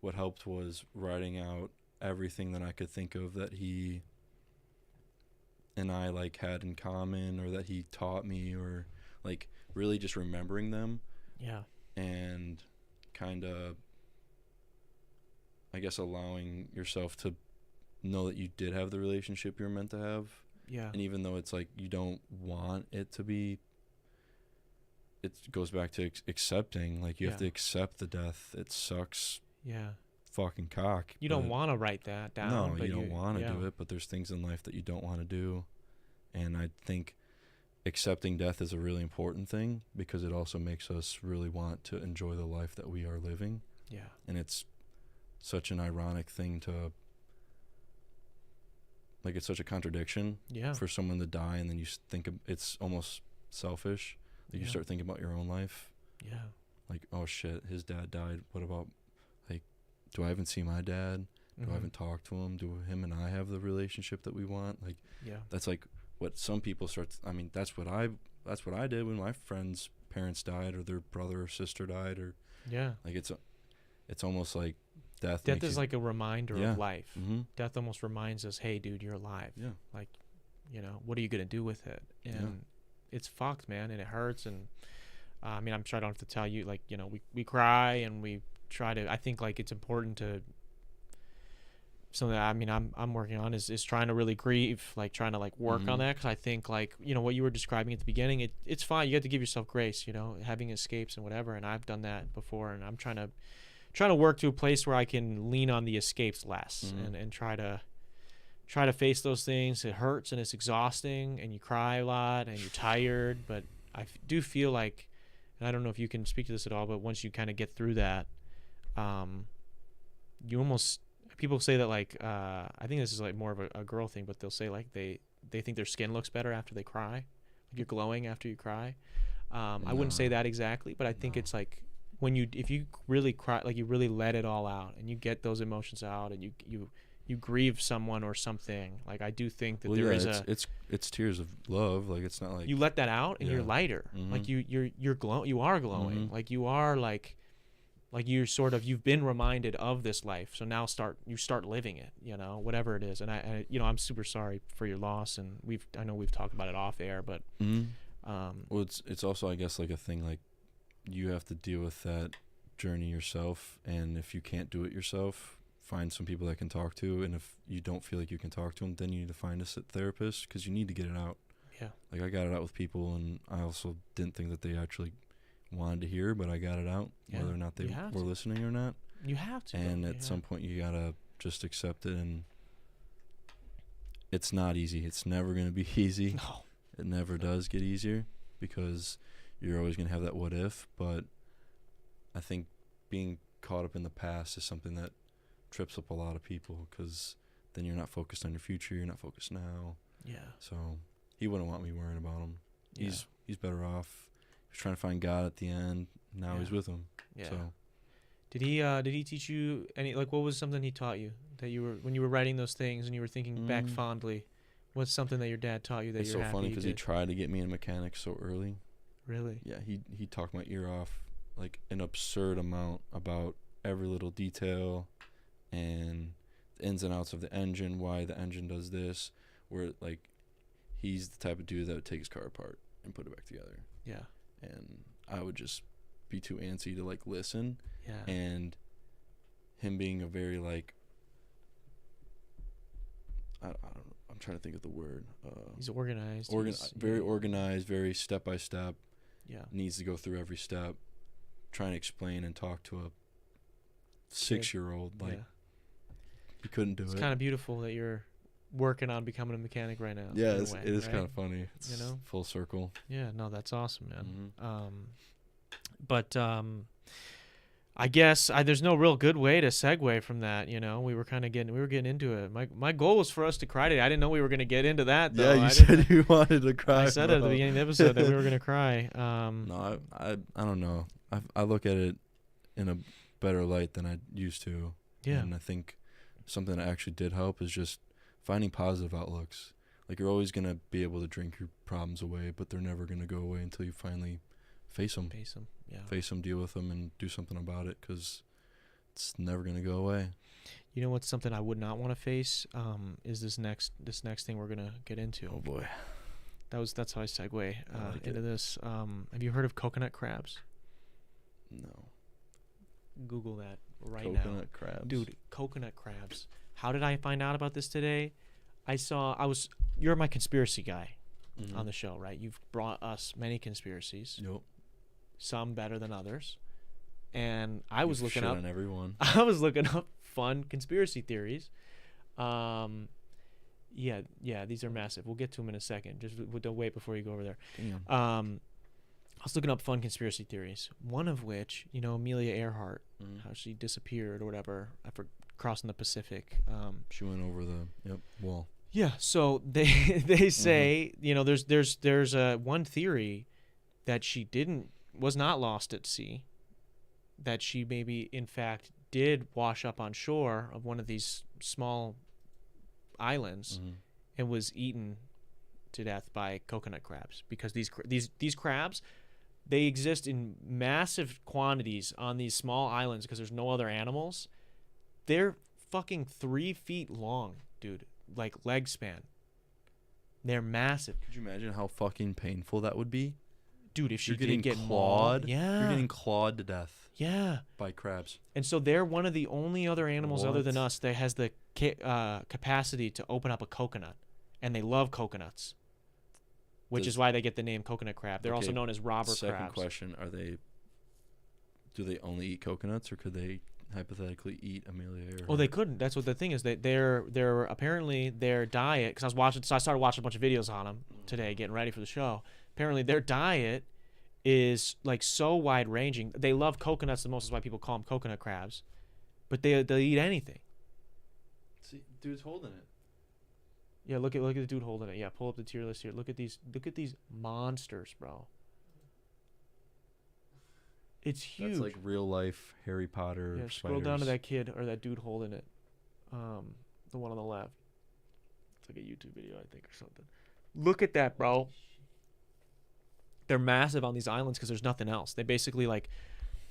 what helped was writing out everything that I could think of that he and I like had in common, or that he taught me, or like really just remembering them. Yeah. And kind of, I guess, allowing yourself to know that you did have the relationship you were meant to have. Yeah. And even though it's like you don't want it to be, it goes back to accepting. Like, you have to accept the death. It sucks. Yeah. Fucking cock. You don't want to write that down. No, but you don't want to do it, but there's things in life that you don't want to do. And I think accepting death is a really important thing, because it also makes us really want to enjoy the life that we are living. Yeah. And it's such an ironic thing to, like, it's such a contradiction for someone to die, and then you think it's almost selfish that you start thinking about your own life. Yeah. Like, oh shit, his dad died. What about, like, do I even see my dad? Do I haven't talked to him? Do him and I have the relationship that we want? Like, that's like what some people start. I mean, that's what I did when my friends' parents died, or their brother or sister died, or like, it's almost like death is like a reminder of life. Death almost reminds us, hey dude, you're alive. Like, you know, what are you gonna do with it? And it's fucked, man, and it hurts. And I mean, I'm sure I don't have to tell you, like, you know, we cry and we try to, I think, like, it's important to, something that, I mean, I'm working on is trying to really grieve, like, trying to, like, work on that, because I think, like, you know, what you were describing at the beginning, it's fine. You have to give yourself grace, you know, having escapes and whatever, and I've done that before, and I'm trying to work to a place where I can lean on the escapes less, and try to face those things. It hurts and it's exhausting, and you cry a lot and you're tired, but I do feel like, and I don't know if you can speak to this at all, but once you kind of get through that, you almost, people say that, like, I think this is like more of a girl thing, but they'll say, like, they think their skin looks better after they cry. Like, you're glowing after you cry. I wouldn't say that exactly, but I think it's like, if you really cry, like, you really let it all out and you get those emotions out, and you grieve someone or something, like, I do think that it's tears of love. Like, it's not like you let that out and you're lighter. Like, you are glowing. Like, you are like you've been reminded of this life, so now you start living it, you know, whatever it is. And I you know, I'm super sorry for your loss, and I know we've talked about it off air, but well, it's also, I guess, like a thing, like, you have to deal with that journey yourself, and if you can't do it yourself, find some people that can talk to, and if you don't feel like you can talk to them, then you need to find a therapist because you need to get it out. Yeah. Like I got it out with people, and I also didn't think that they actually wanted to hear, but I got it out, whether or not they were listening or not. You have to. And at some point, you gotta just accept it, and it's not easy. It's never gonna be easy. No. It never does get easier because you're always gonna have that what if. But I think being caught up in the past is something that trips up a lot of people because then you're not focused on your future. You're not focused now. Yeah. So he wouldn't want me worrying about him. Yeah. He's better off. He was trying to find God at the end. Now he's with him. Yeah. So. Did he teach you any, like, what was something he taught you that you were, when you were writing those things and you were thinking back fondly, what's something that your dad taught you that it's you're so happy funny because he did? tried to get me in mechanics so early. Really? Yeah, he talked my ear off like an absurd amount about every little detail and the ins and outs of the engine, why the engine does this, where like he's the type of dude that would take his car apart and put it back together. Yeah. And I would just be too antsy to like listen. Yeah. And him being a very like I don't know, I'm trying to think of the word. He's organized. Very organized, very step by step. Yeah. Needs to go through every step. Trying to explain and talk to a 6-year-old, like he couldn't do it. It's kind of beautiful that you're working on becoming a mechanic right now. Yeah, it is kind of funny. It's full circle. Yeah, no, that's awesome, man. Mm-hmm. But I guess there's no real good way to segue from that. You know, we were getting into it. My goal was for us to cry today. I didn't know we were gonna get into that, though. Yeah, you said you wanted to cry. I said it at the beginning of the episode that we were gonna cry. No, I don't know. I look at it in a better light than I used to. Yeah. And I think something that actually did help is just finding positive outlooks. Like you're always gonna be able to drink your problems away, but they're never gonna go away until you finally face them. Yeah. Face them, deal with them, and do something about it because it's never gonna go away. You know what's something I would not want to face? Is this next thing we're gonna get into? Oh boy. That's how I segue into this. Have you heard of coconut crabs? No. Google that right now. Coconut crabs. Dude, coconut crabs. How did I find out about this today? You're my conspiracy guy on the show, right? You've brought us many conspiracies. Yep. Some better than others. And I was looking up on everyone. I was looking up fun conspiracy theories. Yeah, these are massive. We'll get to them in a second. Just don't wait before you go over there. Damn. I was looking up fun conspiracy theories. One of which, Amelia Earhart, how she disappeared or whatever after crossing the Pacific. She went over the wall. Yeah. So they say there's one theory that she was not lost at sea. That she maybe in fact did wash up on shore of one of these small islands and was eaten to death by coconut crabs because these crabs, they exist in massive quantities on these small islands because there's no other animals. They're fucking 3 feet long, dude, like leg span. They're massive. Could you imagine how fucking painful that would be? Dude, if she did get clawed, you're getting clawed to death. Yeah, by crabs. And so they're one of the only other animals other than us that has the capacity to open up a coconut, and they love coconuts, which is why they get the name coconut crab. They're also known as robber crabs. Second question: do they only eat coconuts, or could they hypothetically eat Amelia Earhart? Oh, they couldn't. That's what the thing is. They're apparently their diet. Because I started watching a bunch of videos on them today, getting ready for the show. Apparently, their diet is like so wide ranging. They love coconuts the most, is why people call them coconut crabs. But they'll eat anything. See, dude's holding it. Yeah, look at the dude holding it. Yeah, pull up the tier list here. Look at these monsters, bro. It's huge. That's like real life Harry Potter. Yeah, scroll down to that kid or that dude holding it. The one on the left. It's like a YouTube video, I think, or something. Look at that, bro. They're massive on these islands because there's nothing else. They basically like,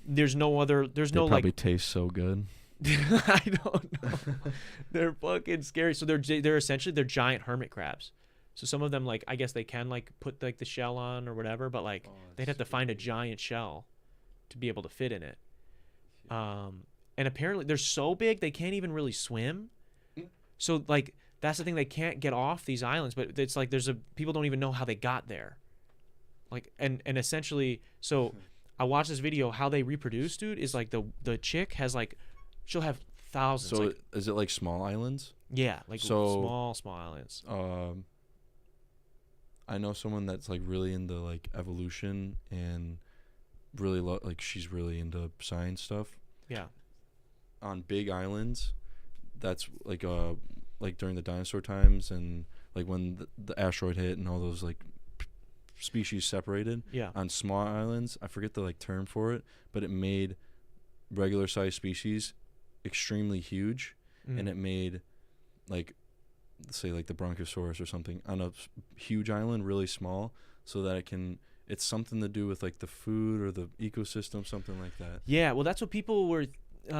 there's no other. They probably taste so good. I don't know. They're fucking scary. So they're essentially giant hermit crabs. So some of them, like, I guess they can like put like the shell on or whatever, but like they'd have to find a giant shell to be able to fit in it. and apparently they're so big they can't even really swim. So like that's the thing, they can't get off these islands. But it's like people don't even know how they got there. Like and essentially, so I watched this video. How they reproduce, dude, is like the chick has like she'll have thousands. So like, is it like small islands? yeah, like small islands. I know someone that's like really into like evolution and really like she's really into science stuff. Yeah. On big islands, that's like during the dinosaur times and like when the asteroid hit and all those like species separated. Yeah. On small islands, I forget the like term for it, but it made regular sized species extremely huge, and it made like say like the bronchosaurus or something on a huge island really small, so that it's something to do with like the food or the ecosystem, something like that. Yeah, well that's what people were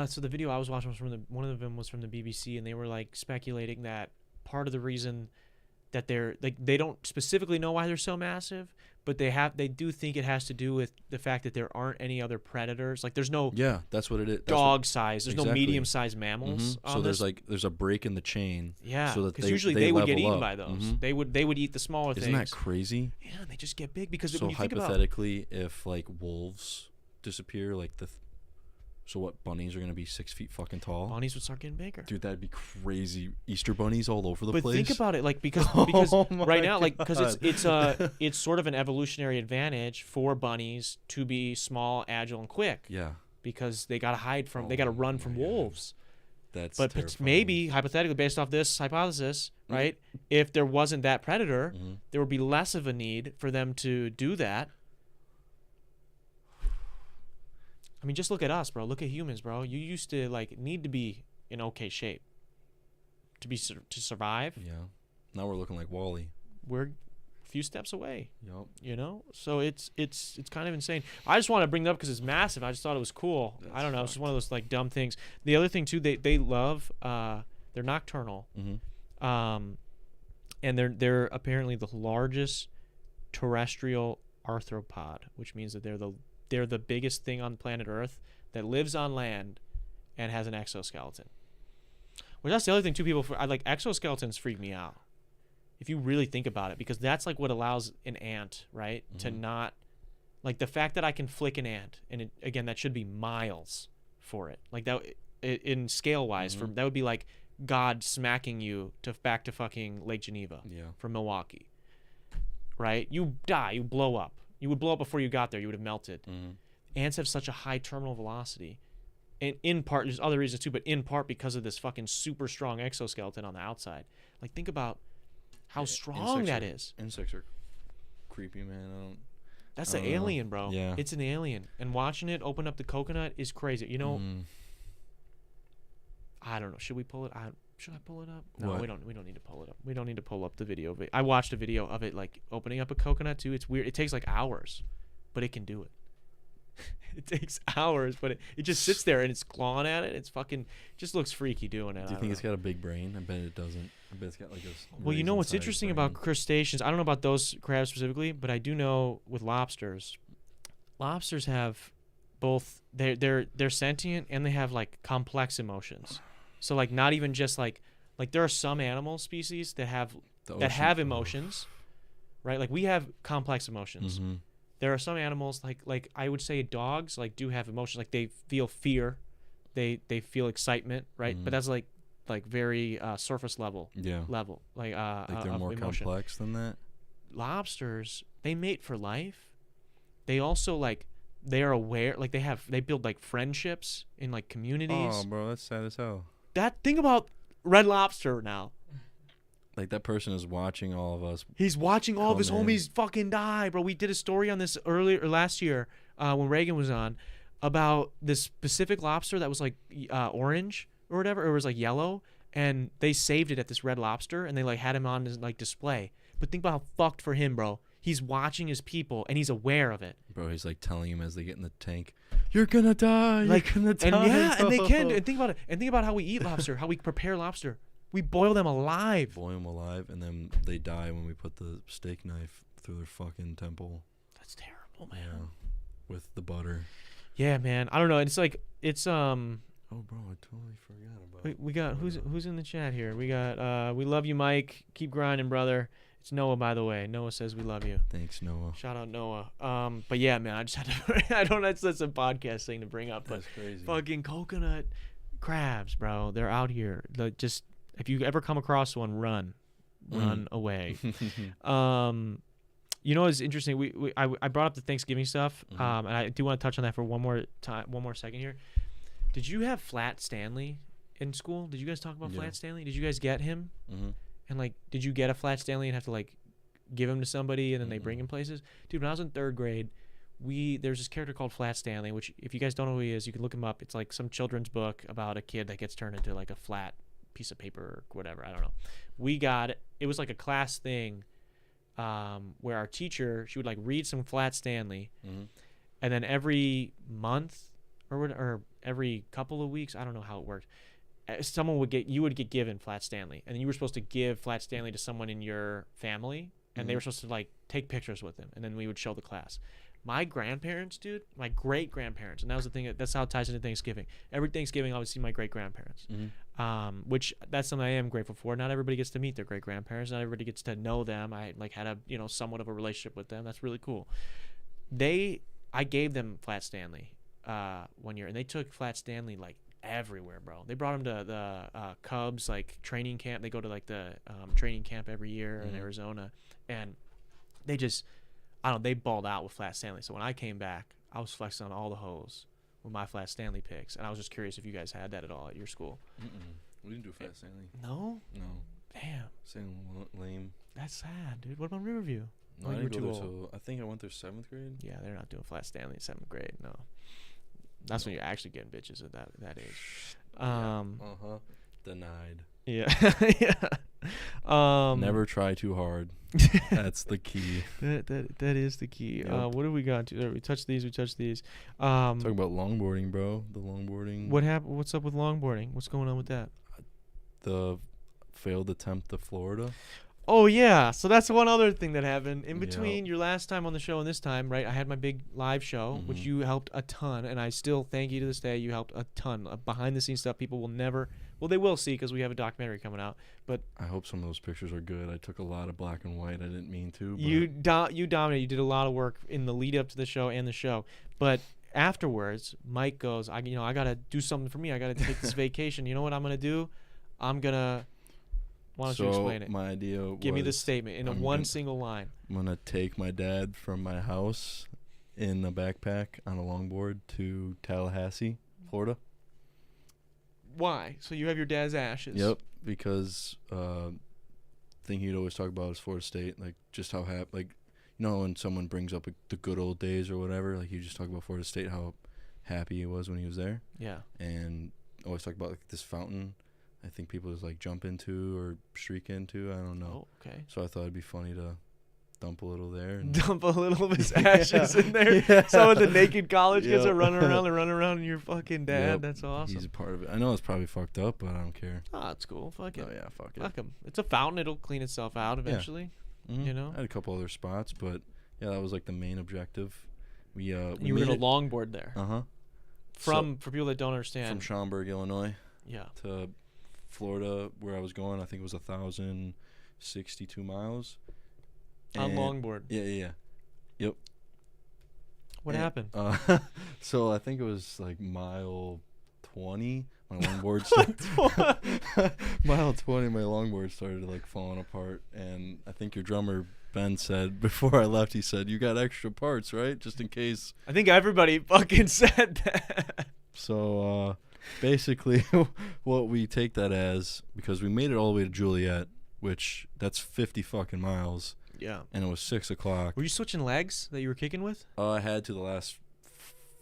so the video I was watching was one of them was from the BBC, and they were like speculating that part of the reason that they're like they don't specifically know why they're so massive, but they do think it has to do with the fact that there aren't any other predators. Like there's no that's what it is. Dog size. There's exactly. no medium-sized mammals. So there's a break in the chain. Yeah, so that because usually they would get eaten by those. Mm-hmm. They would eat the smaller things. Isn't that crazy? Yeah, they just get big because so when you think about hypothetically, if like wolves disappear, like so what, bunnies are gonna be 6 feet fucking tall? Bunnies would start getting bigger. Dude, that'd be crazy. Easter bunnies all over the place. But think about it, like because right now, like because it's sort of an evolutionary advantage for bunnies to be small, agile, and quick. Yeah. Because they gotta they gotta run from wolves. That's but terrifying. Maybe hypothetically, based off this hypothesis, right? If there wasn't that predator, there would be less of a need for them to do that. I mean, just look at us, bro. Look at humans, bro. You used to like need to be in okay shape to survive. Yeah. Now we're looking like Wall-E. We're a few steps away. Yep. You know, so it's kind of insane. I just want to bring it up because it's massive. I just thought it was cool. I don't know. It's just one of those like dumb things. The other thing too, they love. They're nocturnal. And they're apparently the largest terrestrial arthropod, which means that they're the biggest thing on planet Earth that lives on land and has an exoskeleton. Well, that's the other thing too. I like exoskeletons freak me out if you really think about it, because that's like what allows an ant, right, to not like the fact that I can flick an ant, and again that should be miles for it. Like that in scale wise, that would be like God smacking you back to fucking Lake Geneva from Milwaukee, right? You die, you blow up. You would blow up before you got there. You would have melted. Ants have such a high terminal velocity. And in part, there's other reasons too, but in part because of this fucking super strong exoskeleton on the outside. Like, think about how strong that is. Insects are creepy, man. That's an alien, bro. Yeah. It's an alien. And watching it open up the coconut is crazy. You know, I don't know. Should we pull it out? Should I pull it up? No, we don't need to pull it up. We don't need to pull up the video of it. I watched a video of it like opening up a coconut too. It's weird. It takes like hours, but it can do it. It takes hours, but it just sits there and it's clawing at it. It's fucking just looks freaky doing it. Do you think it's got a big brain? I bet it doesn't. I bet it's got like a Well, you know what's interesting about crustaceans? I don't know about those crabs specifically, but I do know with lobsters. Lobsters have both they're sentient and they have like complex emotions. So like not even just like there are some animal species that have emotions, right? Like we have complex emotions. There are some animals like I would say dogs like do have emotions. Like they feel fear, they feel excitement, right? But that's like very surface level. Yeah. Level like they're more emotion. complex than that. Lobsters, they mate for life. They also like they are aware. Like they build like friendships in like communities. Oh, bro, that's sad as hell. Think about Red Lobster now. Like that person is watching all of us. He's watching all of his homies fucking die, bro. We did a story on this last year when Reagan was on about this specific lobster that was like orange or whatever, or it was like yellow, and they saved it at this Red Lobster and they like had him on his like display. But think about how fucked for him, bro. He's watching his people and he's aware of it. Bro, he's like telling him as they get in the tank, "You're gonna die. You're gonna die." And yeah, and they can. And think about it. And think about how we eat lobster, how we prepare lobster. We boil them alive. Boil them alive, and then they die when we put the steak knife through their fucking temple. That's terrible, man. Yeah, with the butter. Yeah, man. I don't know. It's like Oh, bro, I totally forgot about. We got who's in the chat here? We got we love you, Mike. Keep grinding, brother. It's Noah, by the way. Noah says we love you. Thanks, Noah. Shout out Noah. But yeah, man, I just had to. I don't know. That's a podcast thing to bring up, but That's crazy. fucking coconut crabs, bro. They're out here. Just if you ever come across one, run away. You know, it's interesting. I brought up the Thanksgiving stuff, and I do want to touch on that for one more second here. Did you have Flat Stanley in school? Did you guys talk about Flat Stanley? Did you guys get him? And like, did you get a Flat Stanley and have to like give him to somebody and then they bring him places? Dude, when I was in 3rd grade, there's this character called Flat Stanley, which if you guys don't know who he is, you can look him up. It's like some children's book about a kid that gets turned into like a flat piece of paper or whatever. I don't know. We got it. It was like a class thing where our teacher, she would like read some Flat Stanley, and then every month or every couple of weeks, I don't know how it worked, you would get given Flat Stanley, and then you were supposed to give Flat Stanley to someone in your family, and they were supposed to like take pictures with him, and then we would show the class. My grandparents, dude, my great grandparents, and that was the thing. That's how it ties into Thanksgiving. Every Thanksgiving, I would see my great grandparents, which that's something I am grateful for. Not everybody gets to meet their great grandparents. Not everybody gets to know them. I like had a somewhat of a relationship with them. That's really cool. I gave them Flat Stanley one year, and they took Flat Stanley like everywhere, bro. They brought him to the Cubs like training camp. They go to like the training camp every year in Arizona, and they just. They balled out with Flat Stanley. So when I came back, I was flexing on all the hoes with my Flat Stanley picks. And I was just curious if you guys had that at all at your school. We didn't do Flat Stanley. No? No. Damn. Same lame. That's sad, dude. What about Riverview? No, I didn't go there till, I think I went there 7th grade. Yeah, they're not doing Flat Stanley in 7th grade. No. That's when you're actually getting bitches at that age. Denied. Yeah. Yeah. Never try too hard. That's the key. That is the key. Yep. What do we got? We touched these. Talk about longboarding, bro. The longboarding. What happened? What's up with longboarding? What's going on with that? The failed attempt to Florida. Oh yeah, so that's one other thing that happened in between your last time on the show and this time, right? I had my big live show, which you helped a ton, and I still thank you to this day. You helped a ton of behind the scenes stuff. People will never, well, they will see because we have a documentary coming out. But I hope some of those pictures are good. I took a lot of black and white. I didn't mean to. But you dominated. You did a lot of work in the lead up to the show and the show, but afterwards, Mike goes, I gotta do something for me. I gotta take this vacation. You know what I'm gonna do? Why don't you explain it? My idea was... Give me the statement in one single line. I'm going to take my dad from my house in a backpack on a longboard to Tallahassee, Florida. Why? So you have your dad's ashes. Yep, because thing he'd always talk about is Florida State, like just how happy, like, you know, when someone brings up the good old days or whatever, like you just talk about Florida State, how happy he was when he was there. Yeah. And always talk about like this fountain I think people just like jump into or streak into. I don't know. Oh, okay. So I thought it'd be funny to dump a little there. And dump a little of his ashes in there. Yeah. So the naked college kids are running around, and your fucking dad. Yep. That's awesome. He's a part of it. I know it's probably fucked up, but I don't care. Oh, it's cool. Fuck it. Oh, yeah, fuck it. Fuck him. It's a fountain. It'll clean itself out eventually. Yeah. Mm-hmm. You know? I had a couple other spots, but yeah, that was like the main objective. We you were in a longboard there. Uh-huh. For people that don't understand. From Schaumburg, Illinois. Yeah. To Florida, where I was going, I think it was 1,062 miles. On longboard. Yeah. Yep. What happened? So I think it was like mile 20. My longboard mile 20. My longboard started like falling apart, and I think your drummer Ben said before I left, he said, "You got extra parts, right? Just in case." I think everybody fucking said that. So basically, what we take that as, because we made it all the way to Juliet, which that's 50 fucking miles. Yeah. And it was 6 o'clock. Were you switching legs that you were kicking with? I had to the last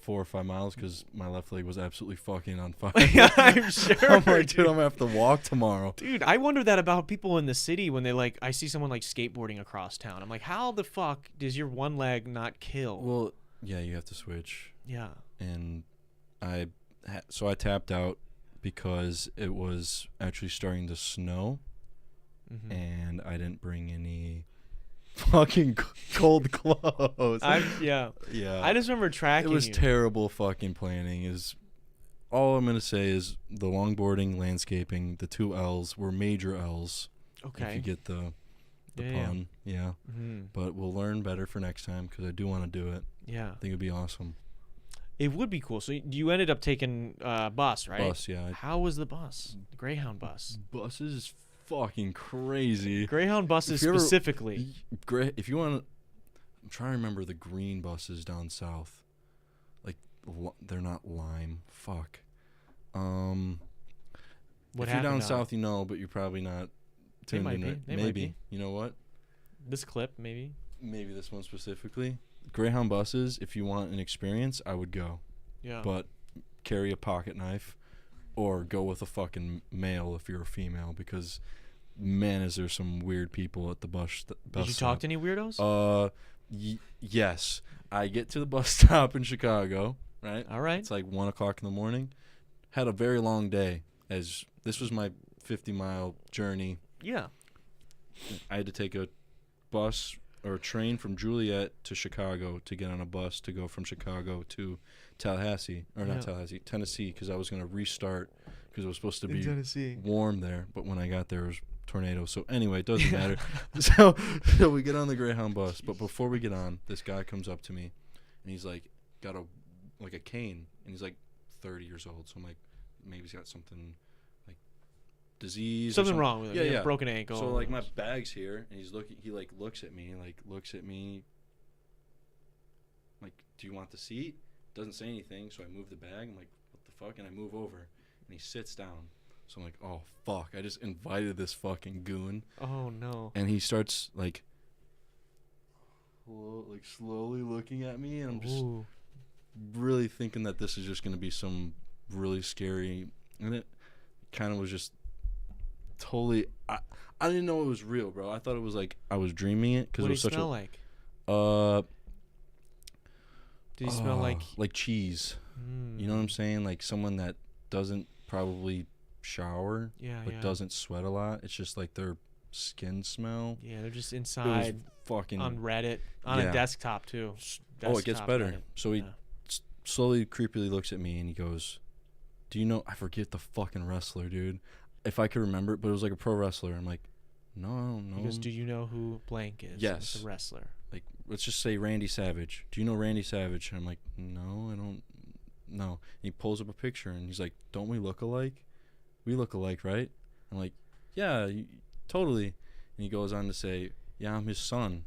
4 or 5 miles because my left leg was absolutely fucking on fire. I'm sure. I'm like, dude, I'm gonna have to walk tomorrow. Dude, I wonder that about people in the city when they like, I see someone like skateboarding across town. I'm like, how the fuck does your one leg not kill? Well, yeah, you have to switch. Yeah. And so I tapped out because it was actually starting to snow, and I didn't bring any fucking cold clothes. Yeah. Yeah. I just remember tracking. It was terrible fucking planning. all I'm gonna say is the longboarding, landscaping, the 2 L's were major L's. Okay. If you get the Yeah. pun, yeah. Mm-hmm. But we'll learn better for next time because I do want to do it. Yeah. I think it'd be awesome. It would be cool. So you ended up taking bus, right? Bus, yeah. How was the bus? The Greyhound bus. Buses is fucking crazy. Greyhound buses specifically. If you want, I'm trying to remember the green buses down south. Like they're not lime. Fuck. What if you're down south, you know, but you're probably not tuned in. They maybe. might be. You know what? This clip, maybe. Maybe this one specifically. Greyhound buses, if you want an experience, I would go. Yeah. But carry a pocket knife or go with a fucking male if you're a female because, man, is there some weird people at the bus Did you talk to any weirdos? Yes. I get to the bus stop in Chicago, right? All right. It's like 1 o'clock in the morning. Had a very long day as this was my 50-mile journey. Yeah. I had to take a bus or a train from Juliet to Chicago to get on a bus to go from Chicago to Tallahassee, or not Tallahassee, Tennessee, because I was going to restart because it was supposed to be warm there. But when I got there, it was tornadoes. So anyway, it doesn't matter. So we get on the Greyhound bus. But before we get on, this guy comes up to me, and he's like, got a cane, and he's like 30 years old. So I'm like, maybe he's got something like disease. Something wrong with him. Yeah. Broken ankle. So like my bag's here, and he looks at me, like, do you want the seat? Doesn't say anything, so I move the bag. I'm like, what the fuck? And I move over, and he sits down. So I'm like, oh fuck! I just invited this fucking goon. Oh no! And he starts like slowly looking at me, and I'm just really thinking that this is just gonna be some really scary, and it kind of was just totally. I didn't know it was real, bro. I thought it was like I was dreaming it because it was such a. What did he smell like? Did he smell like cheese? You know what I'm saying? Like someone that doesn't probably shower, but doesn't sweat a lot. It's just like their skin smell. Yeah, they're just inside. Fucking on Reddit on a desktop too. It gets better. Reddit. So he slowly, creepily looks at me and he goes, "Do you know?" I forget the fucking wrestler, dude. If I could remember it, but it was like a pro wrestler. I'm like, no. He goes, "Do you know who blank is?" Yes, it's a wrestler. Like, let's just say Randy Savage. Do you know Randy Savage? And I'm like, no, I don't. No. And he pulls up a picture and he's like, "Don't we look alike? We look alike, right?" I'm like, "Yeah, totally." And he goes on to say, "Yeah, I'm his son.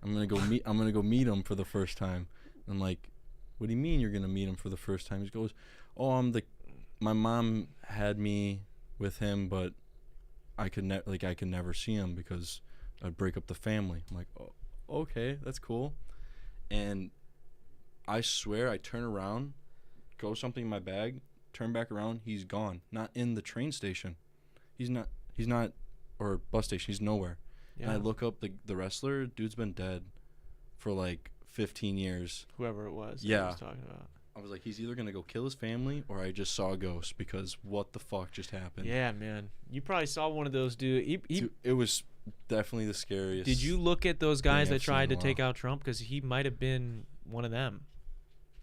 I'm gonna go meet him for the first time." And I'm like, "What do you mean you're gonna meet him for the first time?" He goes, "Oh, my mom had me with him, but I could never see him because I'd break up the family." I'm like, "Oh, okay, that's cool." And I swear, I turn around, go something in my bag, turn back around, he's gone. Not in the train station. He's not, or bus station. He's nowhere. Yeah. And I look up the wrestler. Dude's been dead for like 15 years. Whoever it was. Yeah. I was talking about. I was like, he's either gonna go kill his family or I just saw a ghost because what the fuck just happened? Yeah, man. You probably saw one of those, dude. Dude, it was definitely the scariest. Did you look at those guys that tried to take out Trump? Because he might have been one of them.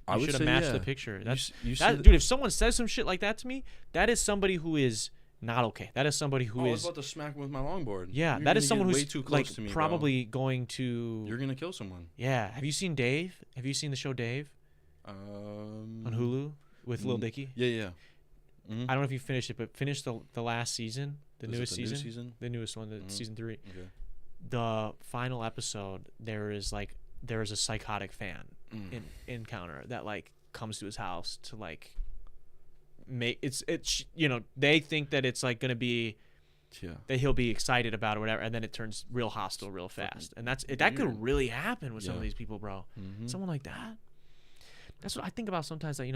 I should have matched the picture. Dude, if someone says some shit like that to me, that is somebody who is not okay. That is somebody who is. I was about to smack him with my longboard. Yeah, that is someone who's way too close to me, probably going to. You're gonna kill someone. Yeah. Have you seen Dave? Have you seen the show Dave? On Hulu with Lil Dicky. Yeah. I don't know if you finished it, but finish the last season, the newest season, the newest one, season 3. Okay. The final episode, there is a psychotic fan encounter that like comes to his house to like make it's they think that it's like gonna be that he'll be excited about or whatever, and then it turns real hostile real fast, and that could really happen with some of these people, bro. Someone like that. That's what I think about sometimes. That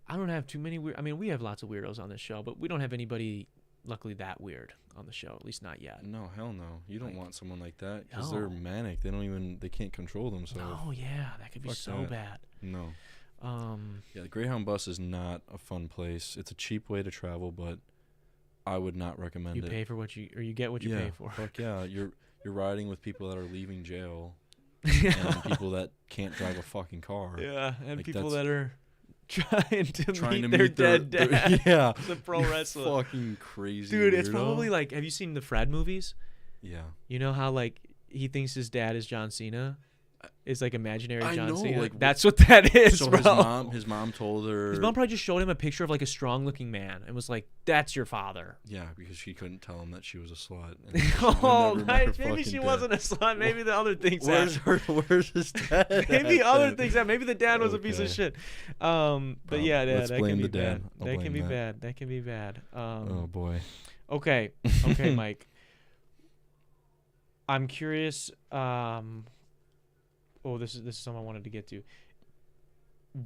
I don't have too many weird. I mean, we have lots of weirdos on this show, but we don't have anybody, luckily, that weird on the show. At least not yet. No, hell no. You don't want someone like that because they're manic. They can't control themselves. Oh yeah, that could be so bad. No. Yeah, the Greyhound bus is not a fun place. It's a cheap way to travel, but I would not recommend it. You pay for you get what you pay for. Fuck yeah, you're riding with people that are leaving jail. And people that can't drive a fucking car. Yeah, and people that are trying to meet their dead dad. Yeah. The pro wrestler. Fucking crazy. Dude, weirdo. it's probably like, have you seen the Fred movies? Yeah. You know how like he thinks his dad is John Cena? Is like imaginary John know, Cena. like, That's what that is, so bro. his mom told her. His mom probably just showed him a picture of like a strong-looking man and was like, "That's your father." Yeah, because she couldn't tell him that she was a slut. Oh, maybe she wasn't a slut. Maybe the other things. Where's his dad? Maybe other things. Maybe the dad was a piece of shit. But yeah, let's that blame can be the dad. bad. That can be bad. That can be bad. Oh boy. Okay, Mike. I'm curious. Oh, this is something I wanted to get to.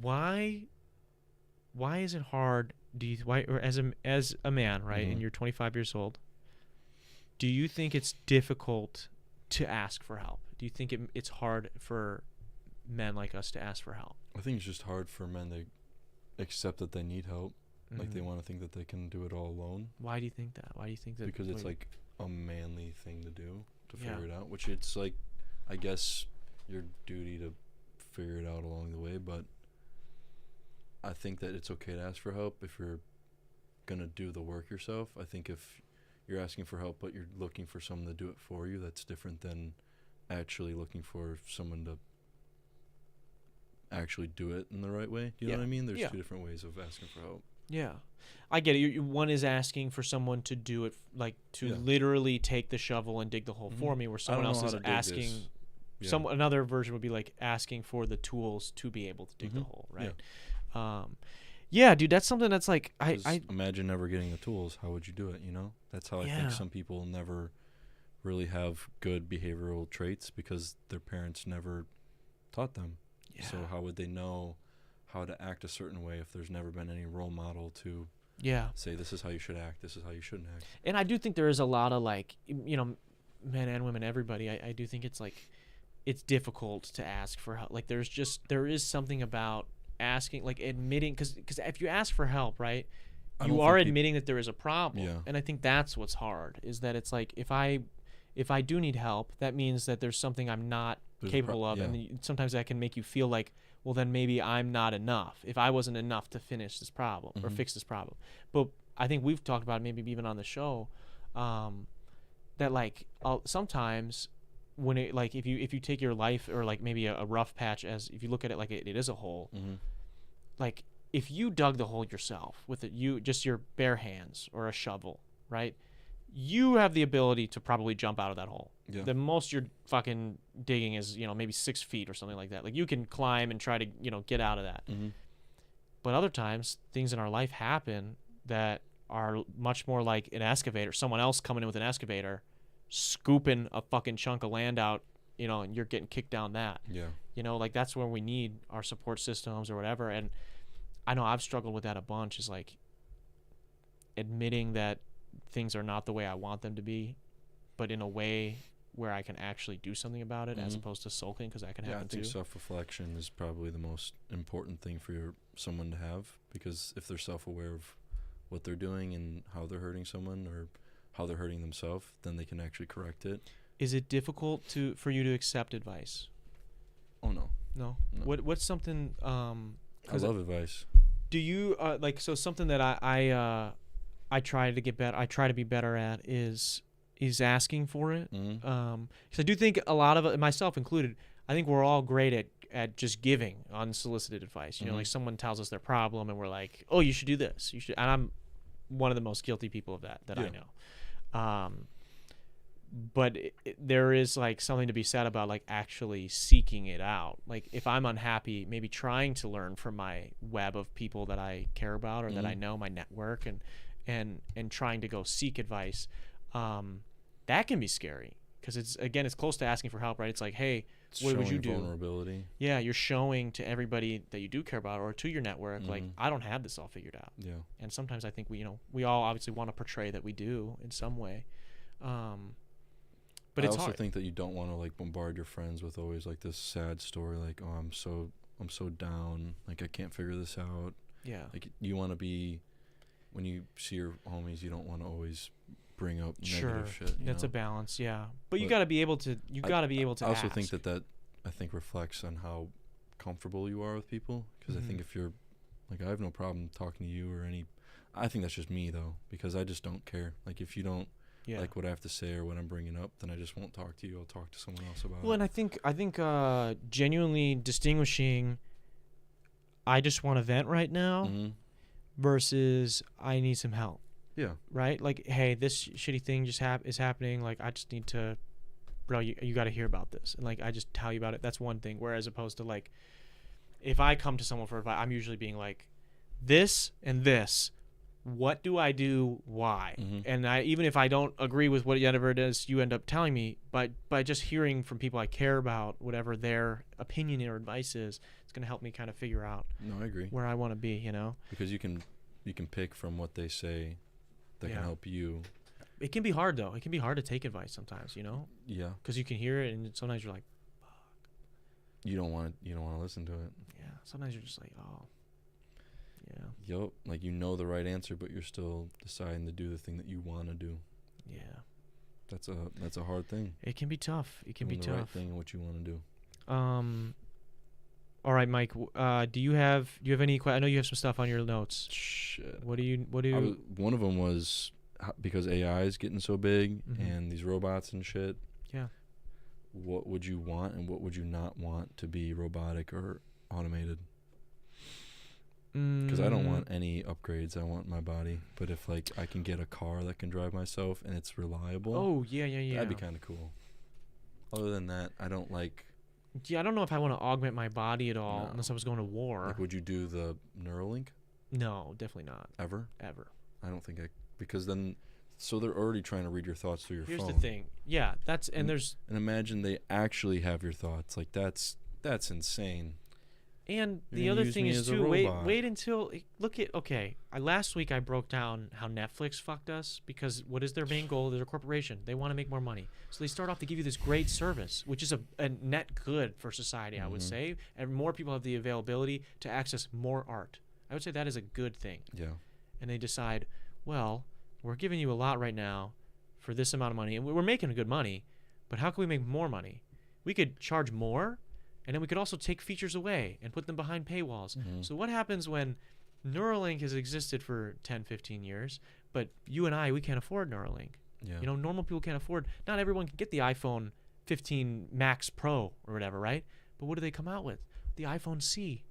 Why is it hard? Or as a man, right? Mm-hmm. And you're 25 years old. Do you think it's difficult to ask for help? Do you think it's hard for men like us to ask for help? I think it's just hard for men to accept that they need help. Mm-hmm. Like they want to think that they can do it all alone. Why do you think that? Why do you think that? Because it's like a manly thing to do to figure Yeah. it out. Which it's like, I guess, your duty to figure it out along the way. But I think that it's okay to ask for help if you're gonna do the work yourself. I think if you're asking for help but you're looking for someone to do it for you, that's different than actually looking for someone to actually do it in the right way. Do you know what I mean? There's two different ways of asking for help. Yeah, I get it. One is asking for someone to do it, like to literally take the shovel and dig the hole for me, where someone else is asking. Another version would be like asking for the tools to be able to dig the hole, right? Yeah, dude, that's something that's like I imagine never getting the tools. How would you do it? You know, that's how I think some people never really have good behavioral traits because their parents never taught them. Yeah. So how would they know how to act a certain way if there's never been any role model to say this is how you should act, this is how you shouldn't act? And I do think there is a lot of like, you know, men and women, everybody. I do think it's like it's difficult to ask for help. Like there is something about asking, like admitting, because if you ask for help, right, you are admitting that there is a problem. Yeah. And I think that's what's hard, is that it's like if I do need help, that means that there's something I'm not capable of, and sometimes that can make you feel like, well, then maybe I'm not enough. If I wasn't enough to finish this problem or fix this problem. But I think we've talked about it, maybe even on the show, that like sometimes when it, like if you take your life or like maybe a rough patch, as if you look at it like it is a hole, like if you dug the hole yourself with just your bare hands or a shovel, right? You have the ability to probably jump out of that hole. Yeah. The most you're fucking digging is, you know, maybe 6 feet or something like that. Like you can climb and try to, you know, get out of that. But other times things in our life happen that are much more like an excavator, someone else coming in with an excavator, scooping a fucking chunk of land out, you know, and you're getting kicked down that. Yeah. You know, like that's where we need our support systems or whatever. And I know I've struggled with that a bunch, is like admitting that things are not the way I want them to be, but in a way where I can actually do something about it, as opposed to sulking, because that can happen too. I think self-reflection is probably the most important thing for someone to have, because if they're self-aware of what they're doing and how they're hurting someone or how they're hurting themselves, then they can actually correct it. Is it difficult for you to accept advice? Oh, no. No? What's something... I love advice. Do you, so something that I try to get better. I try to be better at is asking for it. Because I do think a lot of it, myself included, I think we're all great at just giving unsolicited advice. You know, like someone tells us their problem and we're like, "Oh, you should do this. You should." And I'm one of the most guilty people of that I know. But there is like something to be said about like actually seeking it out. Like if I'm unhappy, maybe trying to learn from my web of people that I care about or that I know, my network, and trying to go seek advice, that can be scary, because it's close to asking for help, right? It's like, hey, what would you do? Vulnerability. Yeah, you're showing to everybody that you do care about or to your network, like, I don't have this all figured out. Yeah. And sometimes I think we all obviously want to portray that we do in some way. But it's hard. I also think that you don't want to like bombard your friends with always like this sad story, like, oh, I'm so down, like I can't figure this out. Yeah. Like you want to be, when you see your homies, you don't want to always bring up negative shit. That's a balance, yeah. But you got to be able to. I also think that I think reflects on how comfortable you are with people. Because I think if you're Like, I have no problem talking to you or any. I think that's just me though, because I just don't care. Like, if you don't like what I have to say or what I'm bringing up, then I just won't talk to you. I'll talk to someone else about it. Well, and I think genuinely distinguishing, I just want to vent right now, versus I need some help. Yeah. Right? Like, hey, this shitty thing just is happening. Like, I just need to, bro, you got to hear about this. And, like, I just tell you about it. That's one thing. Whereas opposed to, like, if I come to someone for advice, I'm usually being like, this and this. What do I do? Why? And even if I don't agree with whatever it is you end up telling me, but by just hearing from people I care about, whatever their opinion or advice is, it's going to help me kind of figure out I agree. Where I want to be, you know? Because you can pick from what they say that can help you. It can be hard, though. It can be hard to take advice sometimes, you know? Yeah. Because you can hear it, and sometimes you're like, fuck. You don't want to listen to it. Yeah. Sometimes you're just like, oh. Yeah. Yup. Like, you know the right answer, but you're still deciding to do the thing that you want to do. Yeah. That's a hard thing. It can be tough. It can be tough. The right thing and what you want to do. All right, Mike. Do you have any? I know you have some stuff on your notes. Shit. What do you? One of them was because AI is getting so big and these robots and shit. Yeah. What would you want and what would you not want to be robotic or automated? Because I don't want any upgrades. I want my body. But if, like, I can get a car that can drive myself and it's reliable. Oh, yeah. That'd be kind of cool. Other than that, I don't like. Yeah, I don't know if I want to augment my body at all unless I was going to war. Like, would you do the Neuralink? No, definitely not. Ever? I don't think because then, so they're already trying to read your thoughts through your phone. Here's the thing. Yeah, and imagine they actually have your thoughts. Like, that's insane. And the other thing is too, wait until last week I broke down how Netflix fucked us because what is their main goal? They're a corporation. They want to make more money. So they start off to give you this great service, which is a net good for society, I would say. And more people have the availability to access more art. I would say that is a good thing. Yeah. And they decide, well, we're giving you a lot right now for this amount of money. And we're making good money, but how can we make more money? We could charge more. And then we could also take features away and put them behind paywalls. So what happens when Neuralink has existed for 10, 15 years, but you and we can't afford Neuralink? Yeah. You know, normal people can't afford. Not everyone can get the iPhone 15 Max Pro or whatever, right? But what do they come out with? The iPhone C.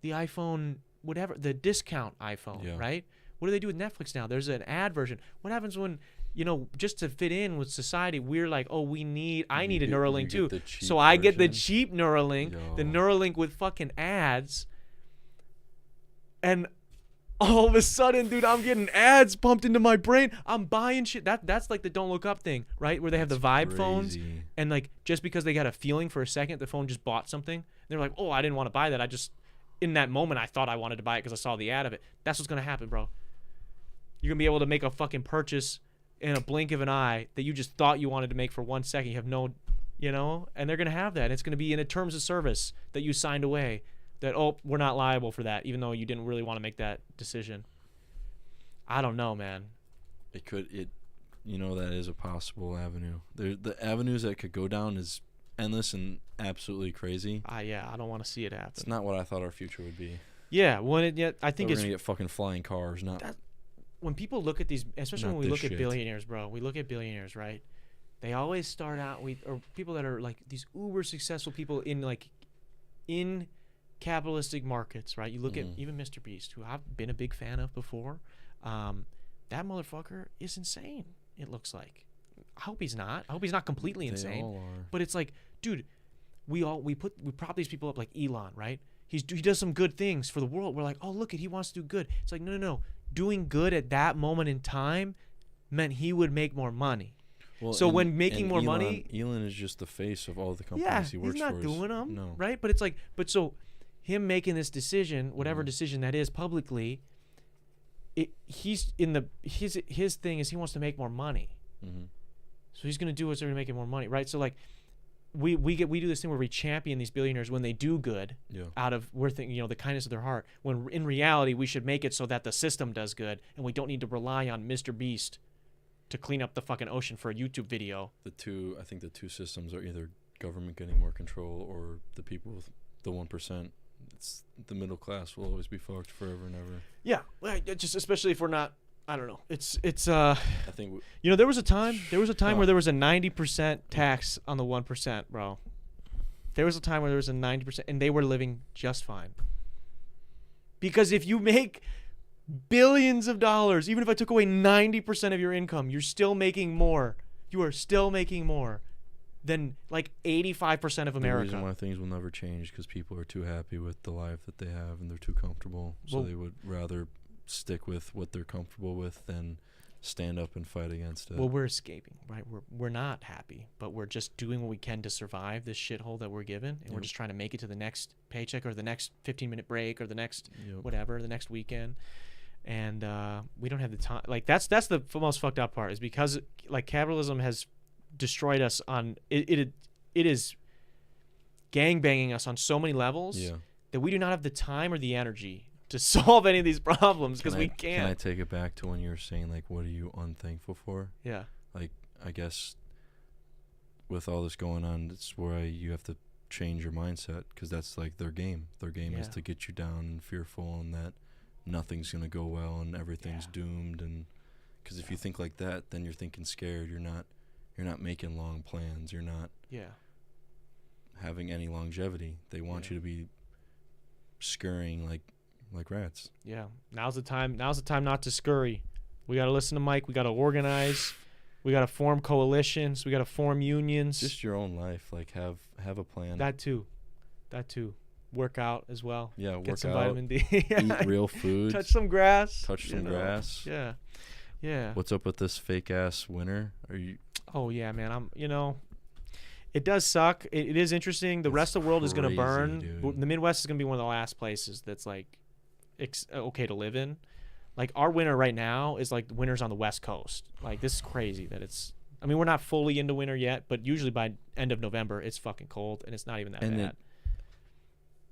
The iPhone whatever, the discount iPhone, right? What do they do with Netflix now? There's an ad version. What happens when, you know, just to fit in with society, we're like, oh, I need a Neuralink too. So I get the cheap Neuralink, the Neuralink with fucking ads. And all of a sudden, dude, I'm getting ads pumped into my brain. I'm buying shit. That's like the Don't Look Up thing, right? Where they have the Vibe phones. And like, just because they got a feeling for a second, the phone just bought something. They're like, oh, I didn't want to buy that. In that moment, I thought I wanted to buy it because I saw the ad of it. That's what's going to happen, bro. You're going to be able to make a fucking purchase in a blink of an eye that you just thought you wanted to make for 1 second. You have no, you know, and they're going to have that. It's going to be in a terms of service that you signed away that, oh, we're not liable for that, even though you didn't really want to make that decision. I don't know, man. You know, that is a possible avenue. The avenues that could go down is endless and absolutely crazy. Yeah, I don't want to see it happen. It's not what I thought our future would be. Yeah, I think we're going to get fucking flying cars, when people look at these, especially when we look at billionaires, bro, we look at billionaires, right? They always start out or people that are like these uber successful people in capitalistic markets, right? You look at even Mr. Beast, who I've been a big fan of before. That motherfucker is insane. It looks like. I hope he's not. I hope he's not completely insane. All are. But it's like, dude, we prop these people up like Elon, right? He does some good things for the world. We're like, oh, look, he wants to do good. It's like, no. Doing good at that moment in time meant he would make more money. Well, so when making more money, Elon is just the face of all the companies he works for. Yeah, he's not doing them, right? But it's like, so him making this decision, whatever decision that is publicly, his thing is he wants to make more money. So he's gonna do what's going to make him more money, right? So like, we do this thing where we champion these billionaires when they do good out of the kindness of their heart. When in reality we should make it so that the system does good and we don't need to rely on Mr. Beast to clean up the fucking ocean for a YouTube video. I think the two systems are either government getting more control or the people with the 1% it's the middle class will always be fucked forever and ever. Yeah, just especially if we're not. I don't know. It's I think there was a time where there was a 90% tax on the 1%, bro. There was a time where there was a 90%, and they were living just fine. Because if you make billions of dollars, even if I took away 90% of your income, you're still making more. You are still making more than like 85% of America. The reason why things will never change because people are too happy with the life that they have and they're too comfortable. So they would rather stick with what they're comfortable with than stand up and fight against it. Well, we're escaping, right? We're not happy, but we're just doing what we can to survive this shithole that we're given, and we're just trying to make it to the next paycheck or the next 15-minute break or the next whatever, the next weekend. And we don't have the time. Like that's the most fucked up part is because like capitalism has destroyed us on it is gangbanging us on so many levels that we do not have the time or the energy to solve any of these problems because we can't. Can I take it back to when you were saying like what are you unthankful for? Yeah. Like I guess with all this going on, it's where you have to change your mindset because that's like their game. Their game is to get you down and fearful and that nothing's gonna go well and everything's doomed. And because if you think like that, then you're thinking scared. You're not making long plans. You're not having any longevity. They want you to be scurrying like rats. Yeah. Now's the time not to scurry. We got to listen to Mike. We got to organize. We got to form coalitions. We got to form unions. Just your own life. Like have a plan. That too. Work out as well. Yeah, Get some vitamin D. Eat real food. Touch some grass. Grass. Yeah. Yeah. What's up with this fake ass winter? Are you? Oh yeah, man. It does suck. It is interesting. The rest of the world is going to burn. Dude. The Midwest is going to be one of the last places that's like okay to live in. Like our winter right now is like the winters on the West Coast. Like this is crazy that it's. I mean, we're not fully into winter yet, but usually by end of November it's fucking cold and it's not even that bad.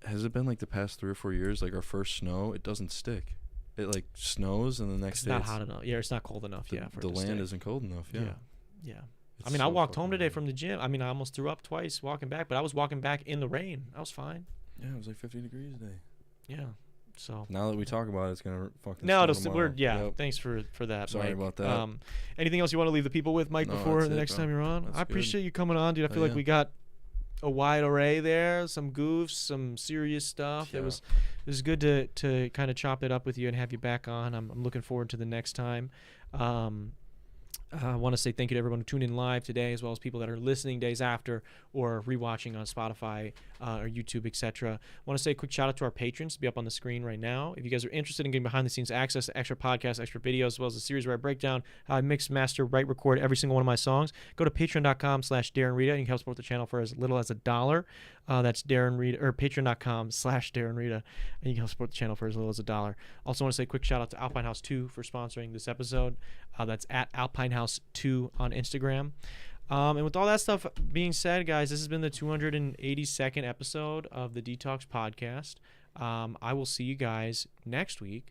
Has it been like the past 3 or 4 years? Like our first snow, it doesn't stick. It like snows and the next day it's not hot enough. Yeah, it's not cold enough. The land isn't cold enough. Yeah. I mean, I walked home today from the gym. I mean, I almost threw up twice walking back, but I was walking back in the rain. I was fine. Yeah, it was like 50 degrees today. Yeah. So now that we talk about it, it's gonna fuck this no, tomorrow. Thanks for that. Sorry Mike. about that. Anything else you want to leave the people with, Mike, before the next time you're on? I appreciate you coming on, dude. I feel like we got a wide array there, some goofs, some serious stuff. It was good to kind of chop it up with you and have you back on. I'm looking forward to the next time. I want to say thank you to everyone who tuned in live today, as well as people that are listening days after or rewatching on Spotify or YouTube, etc. I want to say a quick shout out to our patrons to be up on the screen right now. If you guys are interested in getting behind the scenes access to extra podcasts, extra videos, as well as a series where I break down how I mix, master, write, record every single one of my songs, go to patreon.com/Darren Rita. You can help support the channel for as little as $1. That's Darren Rita, or patreon.com/Darren Rita, and you can help support the channel for as little as $1. Also want to say a quick shout out to Alpine House 2 for sponsoring this episode. That's at Alpine House 2 on Instagram. And with all that stuff being said, guys, this has been the 282nd episode of the Detox Podcast. I will see you guys next week